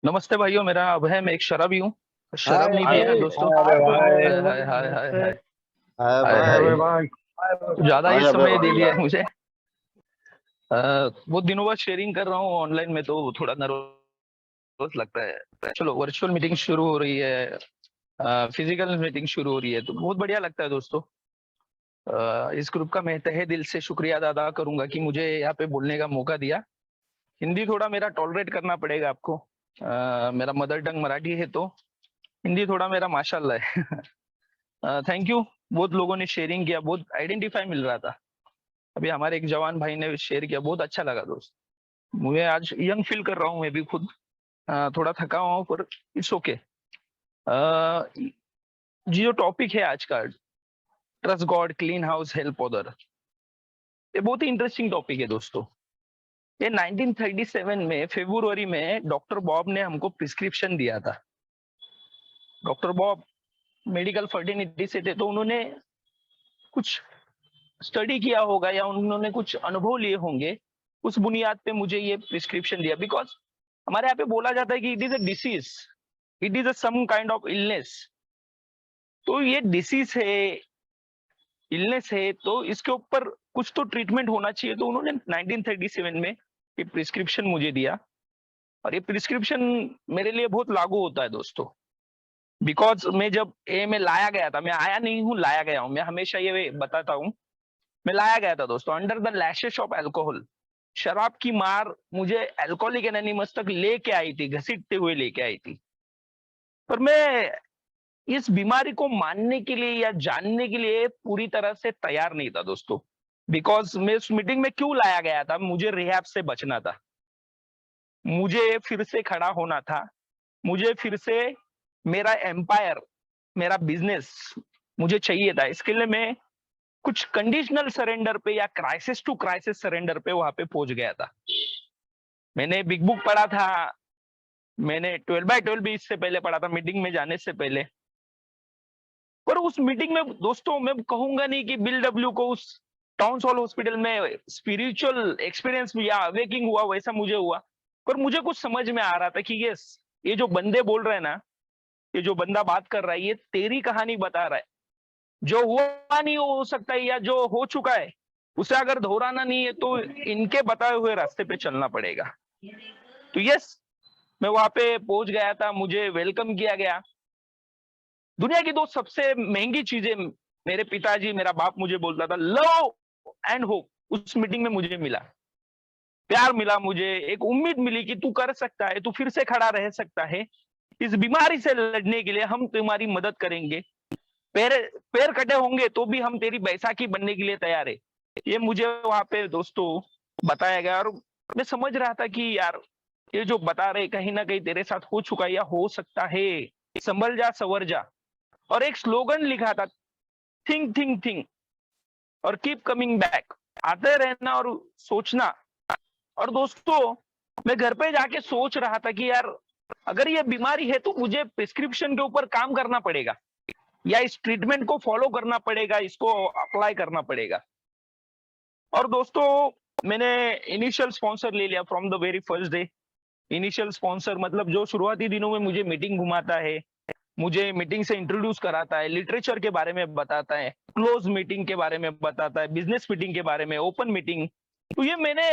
नमस्ते भाइयों, मेरा अभय। मैं एक शराबी हूँ। शराब हाय नहीं भाई। पिए दोस्तों। हाय हाय भाई। हाय हाय हाय नमस्ते। हाय। हाय हाय भाई। हाय। अबे भाई। कुछ ज्यादा ही हाय अबे समय दे भाई दिया है यार। मुझे। बहुत दिनों बाद शेयरिंग कर रहा हूँ ऑनलाइन में, तो थोड़ा नर्वस लगता है। चलो, वर्चुअल मीटिंग शुरू हो रही है, फिजिकल मीटिंग शुरू हो रही है, तो बहुत बढ़िया लगता है दोस्तों। इस ग्रुप का मैं तहे दिल से शुक्रिया अदा करूंगा कि मुझे यहाँ पे बोलने का मौका दिया। हिंदी थोड़ा मेरा टॉलरेट करना पड़ेगा आपको। मेरा मदर टंग मराठी है, तो हिंदी थोड़ा मेरा माशाल्लाह है। Thank you. बहुत लोगों ने शेयरिंग किया, बहुत आइडेंटिफाई मिल रहा था। अभी हमारे एक जवान भाई ने शेयर किया, बहुत अच्छा लगा दोस्त। मुझे आज यंग फील कर रहा हूँ मैं भी खुद। थोड़ा थका हुआ हूँ, पर इट्स ओके। जी, जो टॉपिक है आज का, trust God, clean house, help other, ये बहुत ही इंटरेस्टिंग टॉपिक है दोस्तों। ये 1937 में फरवरी में डॉक्टर बॉब ने हमको प्रिस्क्रिप्शन दिया था। डॉक्टर बॉब मेडिकल फर्टिनिटी से थे, तो उन्होंने कुछ स्टडी किया होगा या उन्होंने कुछ अनुभव लिए होंगे। उस बुनियाद पे मुझे ये प्रिस्क्रिप्शन दिया, बिकॉज हमारे यहाँ पे बोला जाता है कि it is a disease, it is a some kind of illness. तो ये डिसीज है, इलनेस है, तो इसके ऊपर कुछ तो ट्रीटमेंट होना चाहिए। तो उन्होंने 1937 में ये प्रिस्क्रिप्शन मुझे दिया। और ये प्रिस्क्रिप्शन मेरे लिए बहुत लागू होता है दोस्तों, बिकॉज मैं जब ए में लाया गया था, मैं आया नहीं हूँ, लाया गया हूँ। मैं हमेशा ये बताता हूँ, मैं लाया गया था दोस्तों under the lashes of alcohol. शराब की मार मुझे अल्कोहलिक एनोनिमस तक लेके आई थी, घसीटते हुए लेके आई थी। पर मैं इस बीमारी को मानने के लिए या जानने के लिए पूरी तरह से तैयार नहीं था दोस्तों। बिकॉज मैं उस मीटिंग में क्यों लाया गया था, मुझे रिहैब से बचना था, मुझे फिर से खड़ा होना था, मुझे फिर से मेरा एम्पायर, मेरा बिजनेस मुझे चाहिए था। इसके लिए मैं कुछ कंडीशनल सरेंडर पे या क्राइसिस टू क्राइसिस सरेंडर पे वहां पे पहुंच गया था। मैंने बिग बुक पढ़ा था, मैंने 12/12 भी इससे पहले पढ़ा था, मीटिंग में जाने से पहले। पर उस मीटिंग में दोस्तों, मैं कहूंगा नहीं कि बिल डब्ल्यू को उस टाउन हॉल हॉस्पिटल में स्पिरिचुअल एक्सपीरियंस या अवेकिंग हुआ, वैसा मुझे हुआ। पर मुझे कुछ समझ में आ रहा था कि ये जो बंदे बोल रहे हैं ना, ये जो बंदा बात कर रहा है, ये तेरी कहानी बता रहा है। जो हुआ नहीं हो सकता है, या जो हो चुका है उसे अगर दोहराना नहीं है, तो इनके बताए हुए रास्ते पे चलना पड़ेगा। तो यस, मैं वहां पे पहुंच गया था, मुझे वेलकम किया गया। दुनिया की दो सबसे महंगी चीजें मेरे पिताजी, मेरा बाप मुझे बोलता था, लव एंड होप, उस मीटिंग में मुझे मिला। प्यार मिला, मुझे एक उम्मीद मिली कि तू कर सकता है, तू फिर से खड़ा रह सकता है। इस बीमारी से लड़ने के लिए हम तुम्हारी मदद करेंगे। पैर पैर कटे होंगे तो भी हम तेरी बैसाखी बनने के लिए तैयार है। ये मुझे वहां पे दोस्तों बताया गया। और मैं समझ रहा था कि यार, ये जो बता रहे कहीं ना कहीं तेरे साथ हो चुका है या हो सकता है। संभल जा, संवर जा। और एक स्लोगन लिखा था, थिंक थिंक थिंक और कीप कमिंग बैक। आते रहना और सोचना। और दोस्तों, मैं घर पे जाके सोच रहा था कि यार, अगर ये बीमारी है तो मुझे प्रिस्क्रिप्शन के ऊपर काम करना पड़ेगा, या इस ट्रीटमेंट को फॉलो करना पड़ेगा, इसको अप्लाई करना पड़ेगा। और दोस्तों, मैंने इनिशियल स्पॉन्सर ले लिया from the very first day. Initial sponsor मतलब जो शुरुआती दिनों में मुझे मीटिंग घुमाता है, मुझे मीटिंग से इंट्रोड्यूस कराता है, लिटरेचर के बारे में बताता है, क्लोज मीटिंग के बारे में बताता है, बिजनेस मीटिंग के बारे में, ओपन मीटिंग। तो ये मैंने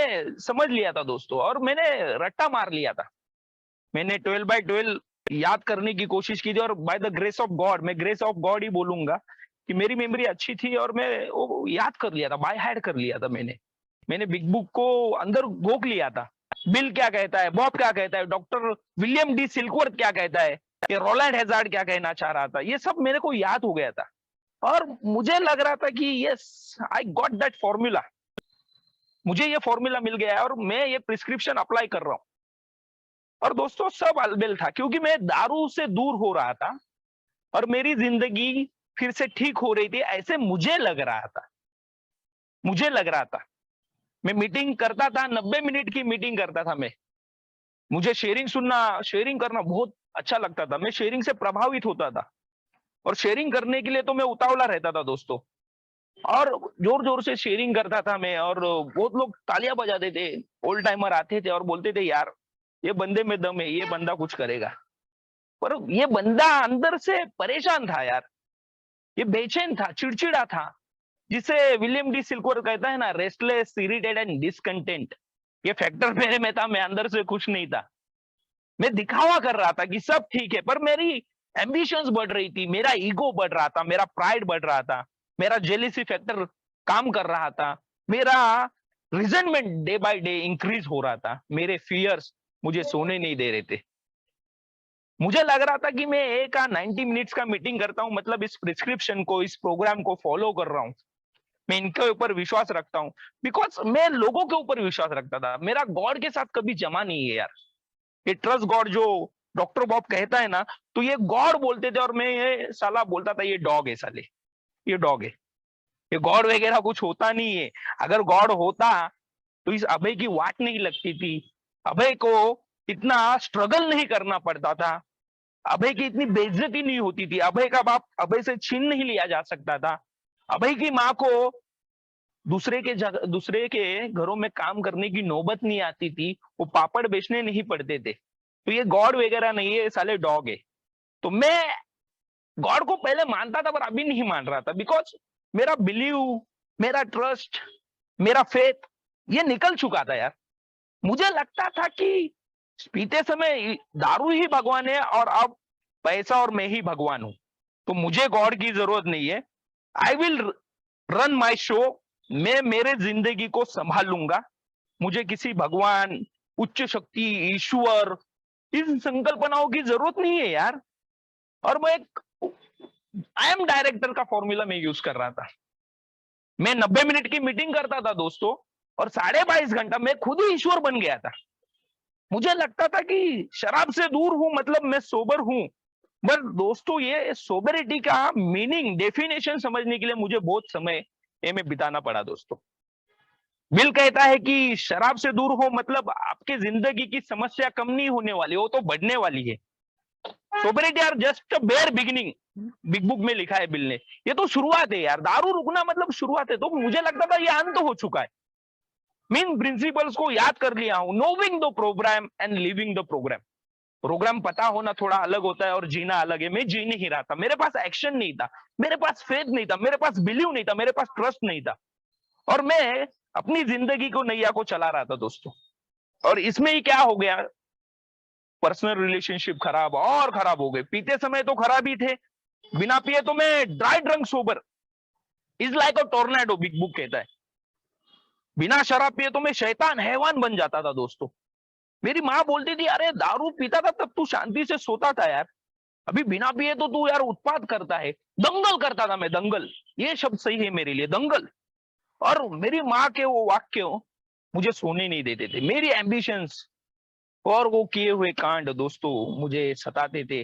समझ लिया था दोस्तों, और मैंने रट्टा मार लिया था। मैंने 12/12 याद करने की कोशिश की थी, और by the grace of God, मैं ग्रेस ऑफ गॉड ही बोलूंगा कि मेरी मेमोरी अच्छी थी, और मैं वो याद कर लिया था, बाय हार्ट कर लिया था। मैंने बिग बुक को अंदर घोक लिया था। बिल क्या कहता है, बॉब क्या कहता है, डॉक्टर विलियम डी सिल्कवर्थ क्या कहता है, कि रोलैंड हैजार्ड क्या कहना चाह रहा था, ये सब मेरे को याद हो गया था। और मुझे लग रहा था कि yes, I got that formula. मुझे ये फॉर्मूला मिल गया है, और मैं ये प्रिस्क्रिप्शन अप्लाई कर रहा हूँ। और दोस्तों, सब अलबेल था, क्योंकि मैं दारू से दूर हो रहा था और मेरी जिंदगी फिर से ठीक हो रही थी, ऐसे मुझे लग रहा था। मुझे लग रहा था मैं मीटिंग करता था, 90 मिनट की मीटिंग करता था मैं। मुझे शेयरिंग सुनना, शेयरिंग करना बहुत अच्छा लगता था। मैं शेयरिंग से प्रभावित होता था, और शेयरिंग करने के लिए तो मैं उतावला रहता था दोस्तों। और जोर जोर से शेयरिंग करता था मैं, और बहुत लोग तालियां बजाते थे। ओल्ड टाइमर आते थे और बोलते थे, यार ये बंदे में दम है, ये बंदा कुछ करेगा। पर ये बंदा अंदर से परेशान था यार, ये बेचैन था, चिड़चिड़ा था, जिसे विलियम डी सिल्वर कहता है ना, रेस्टलेस, इरिटेड एंड डिसकंटेंट। ये फैक्टर मेरे में था, मैं अंदर से खुश नहीं था। मैं दिखावा कर रहा था कि सब ठीक है, पर मेरी एम्बिशंस बढ़ रही थी, मेरा ईगो बढ़ रहा था, मेरा प्राइड बढ़ रहा था, मेरा जेलिसी फैक्टर काम कर रहा था, मेरा रिजनमेंट डे बाय डे इंक्रीज हो रहा था, मेरे फियर्स मुझे सोने नहीं दे रहे थे। मुझे लग रहा था कि मैं 90 मिनट्स का मीटिंग करता हूं, मतलब इस प्रिस्क्रिप्शन को, इस प्रोग्राम को फॉलो कर रहा हूं, मैं इनके ऊपर विश्वास रखता हूं, बिकॉज मैं लोगों के ऊपर विश्वास रखता था, मेरा गॉड के साथ कभी जमा नहीं है यार। ये ट्रस्ट गॉड जो डॉक्टर बॉब कहता है ना, तो ये गॉड बोलते थे और मैं ये साला बोलता था ये डॉग है साले, ये डॉग है, ये गॉड वगैरह कुछ होता नहीं है। अगर गॉड होता तो इस अभय की वाट नहीं लगती थी, अभय को इतना स्ट्रगल नहीं करना पड़ता था, अभय की इतनी बेइज्जती नहीं होती थी, अभय का बाप अभय से छीन नहीं लिया जा सकता था, अभय की माँ को दूसरे के घरों में काम करने की नौबत नहीं आती थी, वो पापड़ बेचने नहीं पड़ते थे। तो ये गॉड वगैरह नहीं है, साले डॉग है। तो मैं गॉड को पहले मानता था पर अभी नहीं मान रहा था, बिकॉज मेरा बिलीव, मेरा ट्रस्ट, मेरा फेथ ये निकल चुका था यार। मुझे लगता था कि पीते समय दारू ही भगवान है और अब पैसा और मैं ही भगवान हूं, तो मुझे गॉड की जरूरत नहीं है। I will run my show, मैं मेरे जिंदगी को संभालूंगा, मुझे किसी भगवान, उच्च शक्ति, ईश्वर, इन संकल्पनाओं की जरूरत नहीं है यार। और मैं एक आई एम डायरेक्टर का फॉर्मूला में यूज कर रहा था। मैं 90 मिनट की मीटिंग करता था दोस्तों, और 22.5 घंटा मैं खुद ही ईश्वर बन गया था। मुझे लगता था कि शराब से दूर हूं मतलब मैं सोबर हूं, पर दोस्तों ये सोबरिटी का मीनिंग, डेफिनेशन समझने के लिए मुझे बहुत समय में बिताना पड़ा दोस्तों। बिल कहता है कि शराब से दूर हो मतलब आपकी जिंदगी की समस्या कम नहीं होने वाली, वो तो बढ़ने वाली है। Sobriety are just bare beginning, big book में लिखा है बिल ने। ये तो शुरुआत है यार, दारू रुकना मतलब शुरुआत है। तो मुझे लगता था ये अंत हो चुका है। मेन प्रिंसिपल्स को याद कर लिया हूं, knowing the programme and living the programme. Programme पता होना थोड़ा अलग होता है और जीना अलग है। मैं जी नहीं रहा था, मेरे पास एक्शन नहीं था, मेरे पास फेथ नहीं था, मेरे पास बिलीव नहीं था, मेरे पास ट्रस्ट नहीं था, और मैं अपनी जिंदगी को नैया को चला रहा था दोस्तों। और इसमें ही क्या हो गया, पर्सनल रिलेशनशिप खराब और खराब हो गए। पीते समय तो खराब ही थे, बिना पिए तो मैं dry drunk sober is like a tornado, big book कहता है। बिना शराब पिए तो मैं शैतान, हैवान बन जाता था दोस्तों। मेरी माँ बोलती थी अरे दारू पीता था तब तू शांति से सोता था यार, अभी बिना पिए तो तू यार उत्पात करता है। दंगल करता था मैं, दंगल, ये शब्द सही है मेरे लिए, दंगल। और मेरी माँ के वो वाक्य मुझे सोने नहीं देते थे। मेरी एम्बिशंस और वो किए हुए कांड दोस्तों मुझे सताते थे।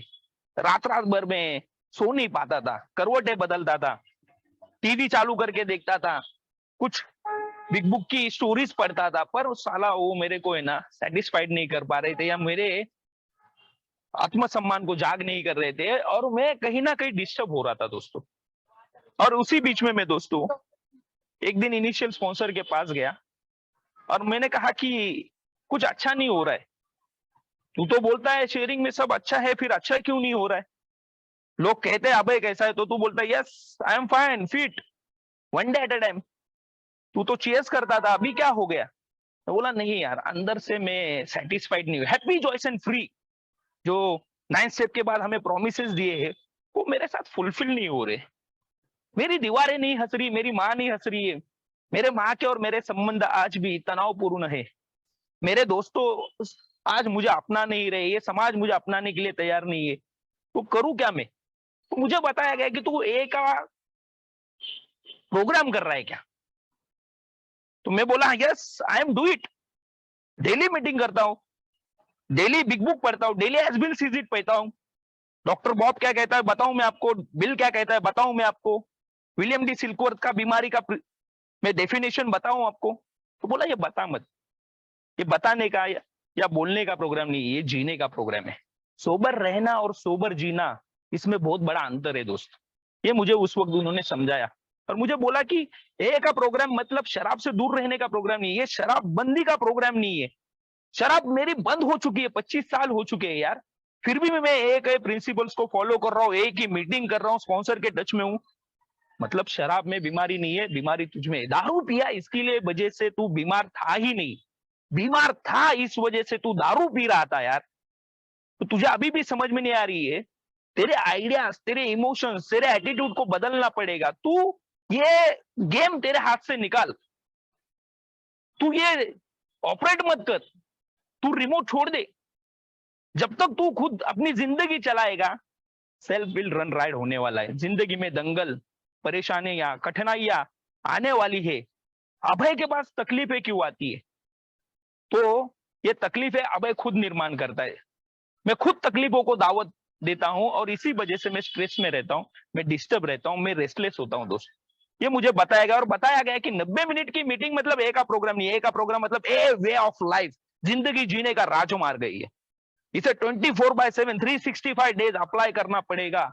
रात रात भर में सो नहीं पाता था, करवटें बदलता था, टीवी चालू करके देखता था, कुछ बिग बुक की स्टोरीज पढ़ता था, पर साला वो मेरे को है ना सेटिस्फाइड नहीं कर पा रहे थे, या मेरे आत्मसम्मान को जाग नहीं कर रहे थे, और मैं कहीं ना कहीं डिस्टर्ब हो रहा था दोस्तों। और उसी बीच में मैं दोस्तों एक दिन इनिशियल स्पॉन्सर के पास गया और मैंने कहा कि कुछ अच्छा नहीं हो रहा है। तू तो बोलता है शेयरिंग में सब अच्छा है, फिर अच्छा क्यों नहीं हो रहा है? लोग कहते हैं अबे कैसा है, तो तू बोलता है yes I am fine fit, one day at a time. तू तो चीयर्स करता था, अभी क्या हो गया? तो बोला नहीं यार, अंदर से मैं सेटिस्फाइड नहीं हूँ। हैप्पी, जॉयस एंड फ्री जो 9 स्टेप के बाद हमें प्रोमिसेस दिए हैं, वो मेरे साथ फुलफिल नहीं हो रहे। मेरी दीवारें नहीं हंस रही, मेरी माँ नहीं हंस रही है, मेरे माँ के और मेरे संबंध आज भी तनावपूर्ण है, मेरे दोस्तों आज मुझे अपना नहीं रहे, ये समाज मुझे अपनाने के लिए तैयार नहीं है। तो करूं क्या मैं? तो मुझे बताया गया कि तू ए का प्रोग्राम कर रहा है क्या? तो मैं बोला yes I am do it. Daily meeting करता हूँ, डेली बिग बुक पढ़ता हूँ, डेली एस बिल सीजिट पढ़ता हूँ। डॉक्टर बॉब क्या कहता है बताऊं मैं आपको, बिल क्या कहता है बताऊं मैं आपको, विलियम डी सिल्कवर्थ का बीमारी का मैं डेफिनेशन बताऊं आपको? तो बोला ये बता मत, ये बताने का या बोलने का प्रोग्राम नहीं, ये जीने का प्रोग्राम है। सोबर रहना और सोबर जीना, इसमें बहुत बड़ा अंतर है दोस्त। ये मुझे उस वक्त उन्होंने समझाया और मुझे बोला कि ए का प्रोग्राम मतलब शराब से दूर रहने का प्रोग्राम नहीं, ये शराब बंदी का प्रोग्राम नहीं है, शराब मेरी बंद हो चुकी है, 25 साल हो चुके हैं यार, फिर भी मैं एक प्रिंसिपल्स को फॉलो कर रहा हूँ, एक ही मीटिंग कर रहा हूँ, स्पॉन्सर के टच में हूँ। मतलब शराब में बीमारी नहीं है, बीमारी तुझ में है। दारू पिया इसके लिए वजह से तू बीमार था ही नहीं, बीमार था इस वजह से तू दारू पी रहा था यार। तो तुझे अभी भी समझ में नहीं आ रही है? तेरे आइडियाज, तेरे इमोशंस, तेरे एटीट्यूड को बदलना पड़ेगा। तू ये गेम तेरे हाथ से निकाल, तू ये ऑपरेट मत कर, तू रिमोट छोड़ दे। जब तक तू खुद अपनी जिंदगी चलाएगा, सेल्फ विल रन राइड होने वाला है। जिंदगी में दंगल, परेशानियां, कठिनाइयां आने वाली है। अभय के पास तकलीफें क्यों आती है? तो ये तकलीफें अभय खुद निर्माण करता है। मैं खुद तकलीफों को दावत देता हूं और इसी वजह से मैं स्ट्रेस में रहता हूं, मैं डिस्टर्ब रहता हूं, मैं रेस्टलेस होता हूं दोस्त। ये मुझे बताया गया और बताया गया कि 90 मिनट की मीटिंग मतलब एक का प्रोग्राम नहीं है, एक का प्रोग्राम मतलब ए वे ऑफ लाइफ, जिंदगी जीने का राजमार्ग है ये। इसे 24/7 365 डेज अप्लाई करना पड़ेगा।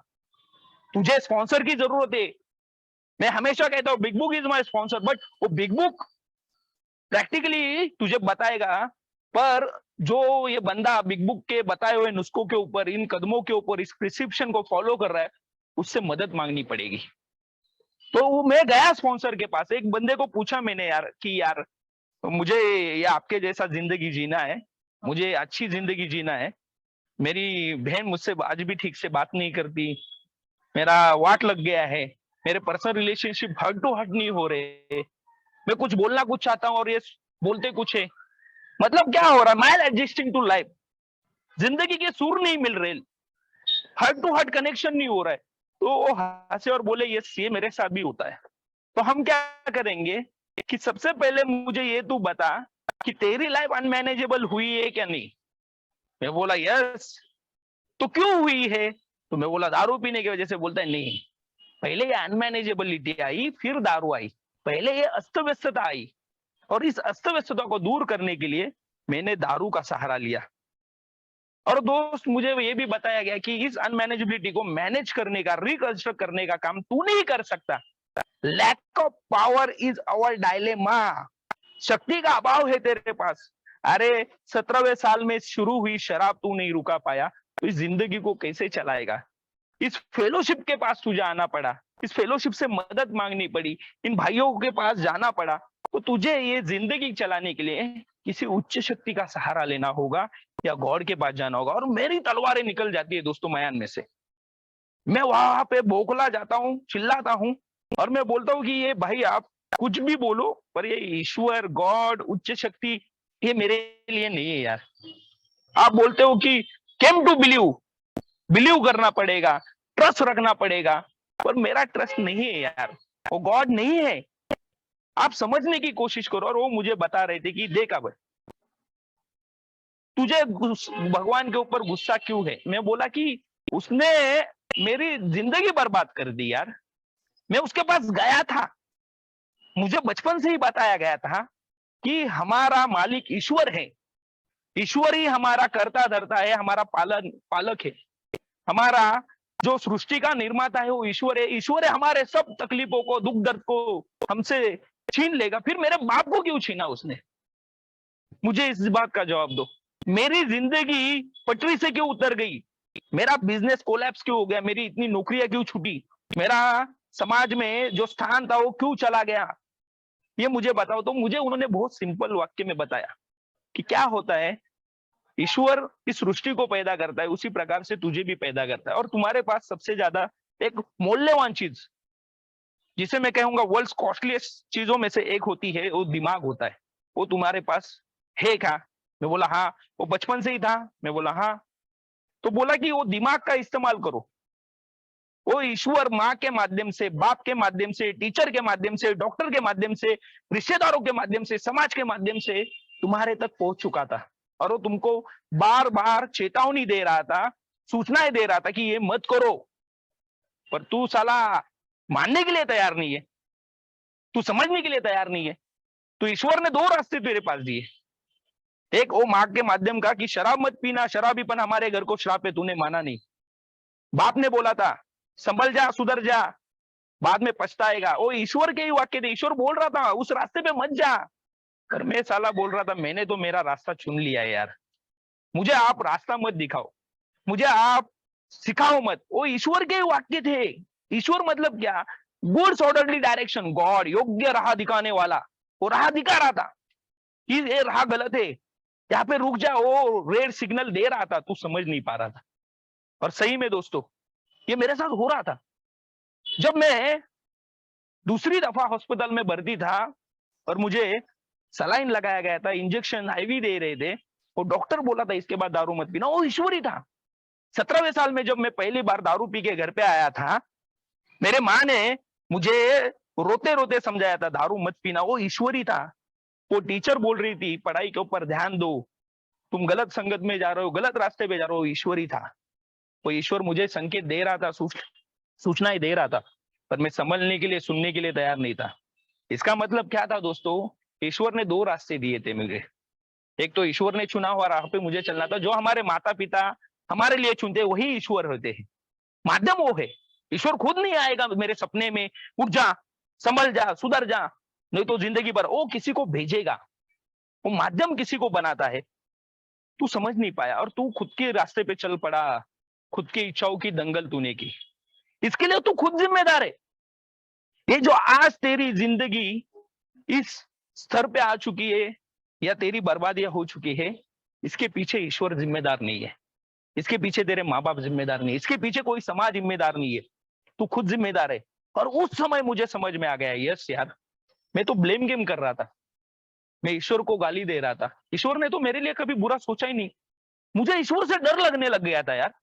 तुझे स्पॉन्सर की जरूरत है। मैं हमेशा कहता हूं big book is my sponsor, but वो बिग बुक प्रैक्टिकली तुझे बताएगा, पर जो ये बंदा बिग बुक के बताए हुए नुस्खों के ऊपर, इन कदमों के ऊपर, इस प्रिस्क्रिप्शन को फॉलो कर रहा है, उससे मदद मांगनी पड़ेगी। तो वो मैं गया स्पॉन्सर के पास, एक बंदे को पूछा मैंने यार कि यार मुझे ये आपके जैसा जिंदगी जीना है, मुझे अच्छी जिंदगी जीना है। मेरी बहन मुझसे आज भी ठीक से बात नहीं करती, मेरा वाट लग गया है, मेरे personal relationship hurt to hurt नहीं हो रहे, मैं कुछ बोलना कुछ चाहता हूँ और ये बोलते कुछ है। मतलब क्या हो रहा है? माइल एडजस्टिंग टू लाइफ, जिंदगी के सुर नहीं मिल रहे, हार्ट टू हार्ट कनेक्शन नहीं हो रहा है। तो वो हंसे और बोले यस, ये मेरे साथ भी होता है। तो हम क्या करेंगे कि सबसे पहले मुझे ये तू बता कि तेरी लाइफ अनमैनेजेबल हुई है क्या नहीं? मैं बोला यस। तो क्यों हुई है? तो मैं बोला दारू पीने की वजह से। बोलता है नहीं, पहले ये अनमैनेजेबिलिटी आई, फिर दारू आई, पहले ये अस्त व्यस्तता आई, और इस अस्त व्यस्तता को दूर करने के लिए मैंने दारू का सहारा लिया। और दोस्त मुझे ये भी बताया गया कि इस अनमैनेजेबिलिटी को मैनेज करने का, रिकंस्ट्रक्ट करने का काम तू नहीं कर सकता। Lack of power is our dilemma. शक्ति का अभाव है तेरे पास। अरे 17वें साल में शुरू हुई शराब तू नहीं रुका पाया, तो इस जिंदगी को कैसे चलाएगा? इस फेलोशिप के पास तुझे आना पड़ा, इस फेलोशिप से मदद मांगनी पड़ी, इन भाइयों के पास जाना पड़ा। तो तुझे ये जिंदगी चलाने के लिए किसी उच्च शक्ति का सहारा लेना होगा या गॉड के पास जाना होगा। और मेरी तलवारें निकल जाती है दोस्तों मयान में से। मैं वहां पे बोखला जाता हूँ, चिल्लाता हूँ, और मैं बोलता हूँ कि ये भाई आप कुछ भी बोलो, पर ये ईश्वर, गॉड, उच्च शक्ति, ये मेरे लिए नहीं है यार। आप बोलते हो कि केम टू बिलीव, बिलीव करना पड़ेगा, ट्रस्ट रखना पड़ेगा, पर मेरा ट्रस्ट नहीं है यार, वो गॉड नहीं है। आप समझने की कोशिश करो। और वो मुझे बता रहे थे कि देख अब तुझे भगवान के ऊपर गुस्सा क्यों है? मैं बोला कि उसने मेरी जिंदगी बर्बाद कर दी यार। मैं उसके पास गया था, मुझे बचपन से ही बताया गया था कि हमारा मालिक ईश्वर है, ईश्वर ही हमारा करता धरता है, हमारा पालक है, हमारा जो सृष्टि का निर्माता है वो ईश्वर है। ईश्वर है हमारे सब तकलीफों को, दुख दर्द को हमसे छीन लेगा। फिर मेरे बाप को क्यों छीना उसने? मुझे इस बात का जवाब दो। मेरी जिंदगी पटरी से क्यों उतर गई? मेरा बिजनेस कोलैप्स क्यों हो गया? मेरी इतनी नौकरियां क्यों छूटी? मेरा समाज में जो स्थान था वो क्यों चला गया? ये मुझे बताओ। तो मुझे उन्होंने बहुत सिंपल वाक्य में बताया कि क्या होता है, ईश्वर इस सृष्टि को पैदा करता है, उसी प्रकार से तुझे भी पैदा करता है। और तुम्हारे पास सबसे ज्यादा एक मूल्यवान चीज, जिसे मैं कहूंगा वर्ल्ड कॉस्टलीस्ट चीजों में से एक होती है, वो दिमाग होता है। वो तुम्हारे पास है क्या? मैं बोला हाँ। वो बचपन से ही था? मैं बोला हाँ। तो बोला कि वो दिमाग का इस्तेमाल करो। वो ईश्वर माँ के माध्यम से, बाप के माध्यम से, टीचर के माध्यम से, डॉक्टर के माध्यम से, रिश्तेदारों के माध्यम से, समाज के माध्यम से तुम्हारे तक पहुंच चुका था। और वो तुमको बार बार चेतावनी दे रहा था, सूचनाएं दे रहा था कि ये मत करो, पर तू साला मानने के लिए तैयार नहीं है, तू समझने के लिए तैयार नहीं है। तो ईश्वर ने दो रास्ते तेरे पास दिए। एक वो माँ के माध्यम का कि शराब मत पीना, शराबीपन हमारे घर को श्राप है, तूने माना नहीं। बाप ने बोला था संभल जा, सुधर जा, बाद में पछताएगा। वो ईश्वर के ही वाक्य थे। ईश्वर बोल रहा था उस रास्ते पे मत जा, पर मैं साला बोल रहा था मैंने तो मेरा रास्ता चुन लिया है यार, मुझे आप रास्ता मत दिखाओ, मुझे आप सिखाओ मत। वो ईश्वर के वाक्य थे। ईश्वर मतलब क्या? गुड्स ऑर्डरली डायरेक्शन, गॉड योग्य राह दिखाने वाला। वो राह दिखा रहा था कि ये राह गलत है, यहाँ पे रुक जा। वो रेड सिग्नल दे रहा था, तू समझ नहीं पा रहा था। और सही में दोस्तों ये मेरे साथ हो रहा था। जब मैं दूसरी दफा हॉस्पिटल में भर्ती था और मुझे सलाइन लगाया गया था, इंजेक्शन आईवी दे रहे थे, वो डॉक्टर बोला था इसके बाद दारू मत पीना, वो ईश्वर ही था। 17वें साल में जब मैं पहली बार दारू पी के घर पे आया था, मेरे माँ ने मुझे रोते रोते समझाया था दारू मत पीना, वो ईश्वर ही था। वो टीचर बोल रही थी पढ़ाई के ऊपर ध्यान दो, तुम गलत संगत में जा रहे हो, गलत रास्ते पे जा रहे हो, ईश्वर ही था। वो ईश्वर मुझे संकेत दे रहा था, सूचनाएं दे रहा था, पर मैं समझने के लिए, सुनने के लिए तैयार नहीं था। इसका मतलब क्या था दोस्तों? ईश्वर ने दो रास्ते दिए थे मुझे। एक तो ईश्वर ने चुना हुआ राह पे मुझे चलना था, जो हमारे माता पिता हमारे लिए चुनते वही ईश्वर होते हैं। माध्यम वो है। ईश्वर खुद नहीं आएगा मेरे सपने में, उठ जा, संभल जा, सुधर जा, नहीं तो जिंदगी भर। वो किसी को भेजेगा, वो माध्यम किसी को बनाता है। तू समझ नहीं पाया और तू खुद के रास्ते पे चल पड़ा, खुद की इच्छाओं की दंगल तूने की। इसके लिए तू खुद जिम्मेदार है। ये जो आज तेरी जिंदगी इस स्तर पे आ चुकी है या तेरी बर्बादियां हो चुकी है, इसके पीछे ईश्वर जिम्मेदार नहीं है, इसके पीछे तेरे माँ बाप जिम्मेदार नहीं है, इसके पीछे कोई समाज जिम्मेदार नहीं है, तू खुद जिम्मेदार है। और उस समय मुझे समझ में आ गया, यस यार, मैं तो ब्लेम गेम कर रहा था, मैं ईश्वर को गाली दे रहा था। ईश्वर ने तो मेरे लिए कभी बुरा सोचा ही नहीं। मुझे ईश्वर से डर लगने लग गया था यार,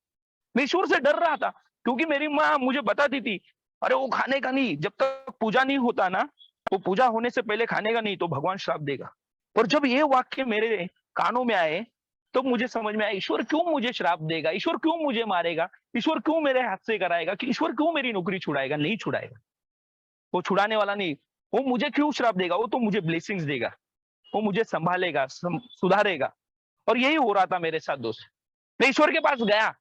मैं ईश्वर से डर रहा था, क्योंकि मेरी माँ मुझे बताती थी अरे वो खाने का नहीं, जब तक पूजा नहीं होता ना, वो पूजा होने से पहले खाने का नहीं तो भगवान श्राप देगा। और जब ये वाक्य मेरे कानों में आए तो मुझे समझ में आया ईश्वर क्यों मुझे श्राप देगा, ईश्वर क्यों मुझे मारेगा, ईश्वर क्यों मेरे हाथ से कराएगा, कि ईश्वर क्यों मेरी नौकरी छुड़ाएगा? नहीं छुड़ाएगा, वो छुड़ाने वाला नहीं। वो मुझे क्यों श्राप देगा? वो तो मुझे ब्लेसिंग्स देगा, वो मुझे संभालेगा, सुधारेगा। और यही हो रहा था मेरे साथ दोस्त। मैं ईश्वर के पास गया,